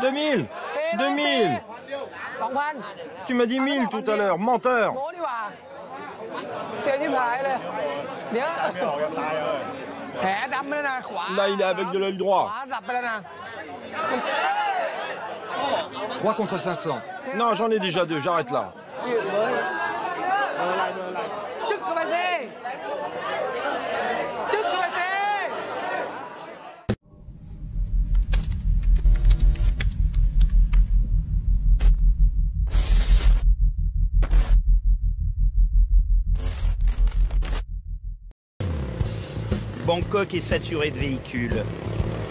2000. 2000. Tu m'as dit 1000 tout à l'heure, menteur. Là, il est avec de l'œil droit. 3 contre 500. Non, j'en ai déjà 2, j'arrête là. Bangkok est saturé de véhicules.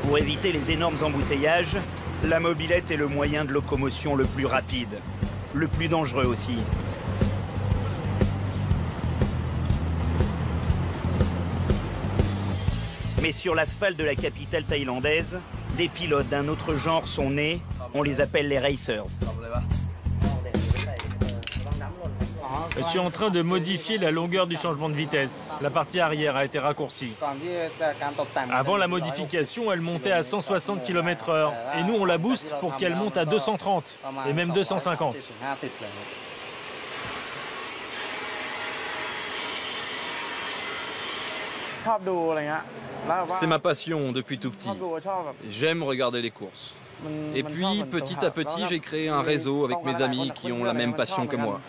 Pour éviter les énormes embouteillages, la mobilette est le moyen de locomotion le plus rapide, le plus dangereux aussi. Mais sur l'asphalte de la capitale thaïlandaise, des pilotes d'un autre genre sont nés, on les appelle les racers. Je suis en train de modifier la longueur du changement de vitesse. La partie arrière a été raccourcie. Avant la modification, elle montait à 160 km/h. Et nous, on la booste pour qu'elle monte à 230 et même 250. C'est ma passion depuis tout petit. J'aime regarder les courses. Et puis, petit à petit, j'ai créé un réseau avec mes amis qui ont la même passion que moi.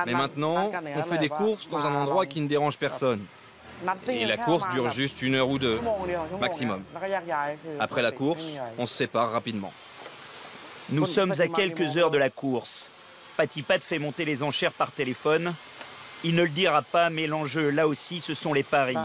Mais maintenant, on fait des courses dans un endroit qui ne dérange personne. Et la course dure juste 1 heure ou 2, maximum. Après la course, on se sépare rapidement. Nous sommes à quelques heures de la course. Patipat fait monter les enchères par téléphone. Il ne le dira pas, mais l'enjeu, là aussi, ce sont les paris.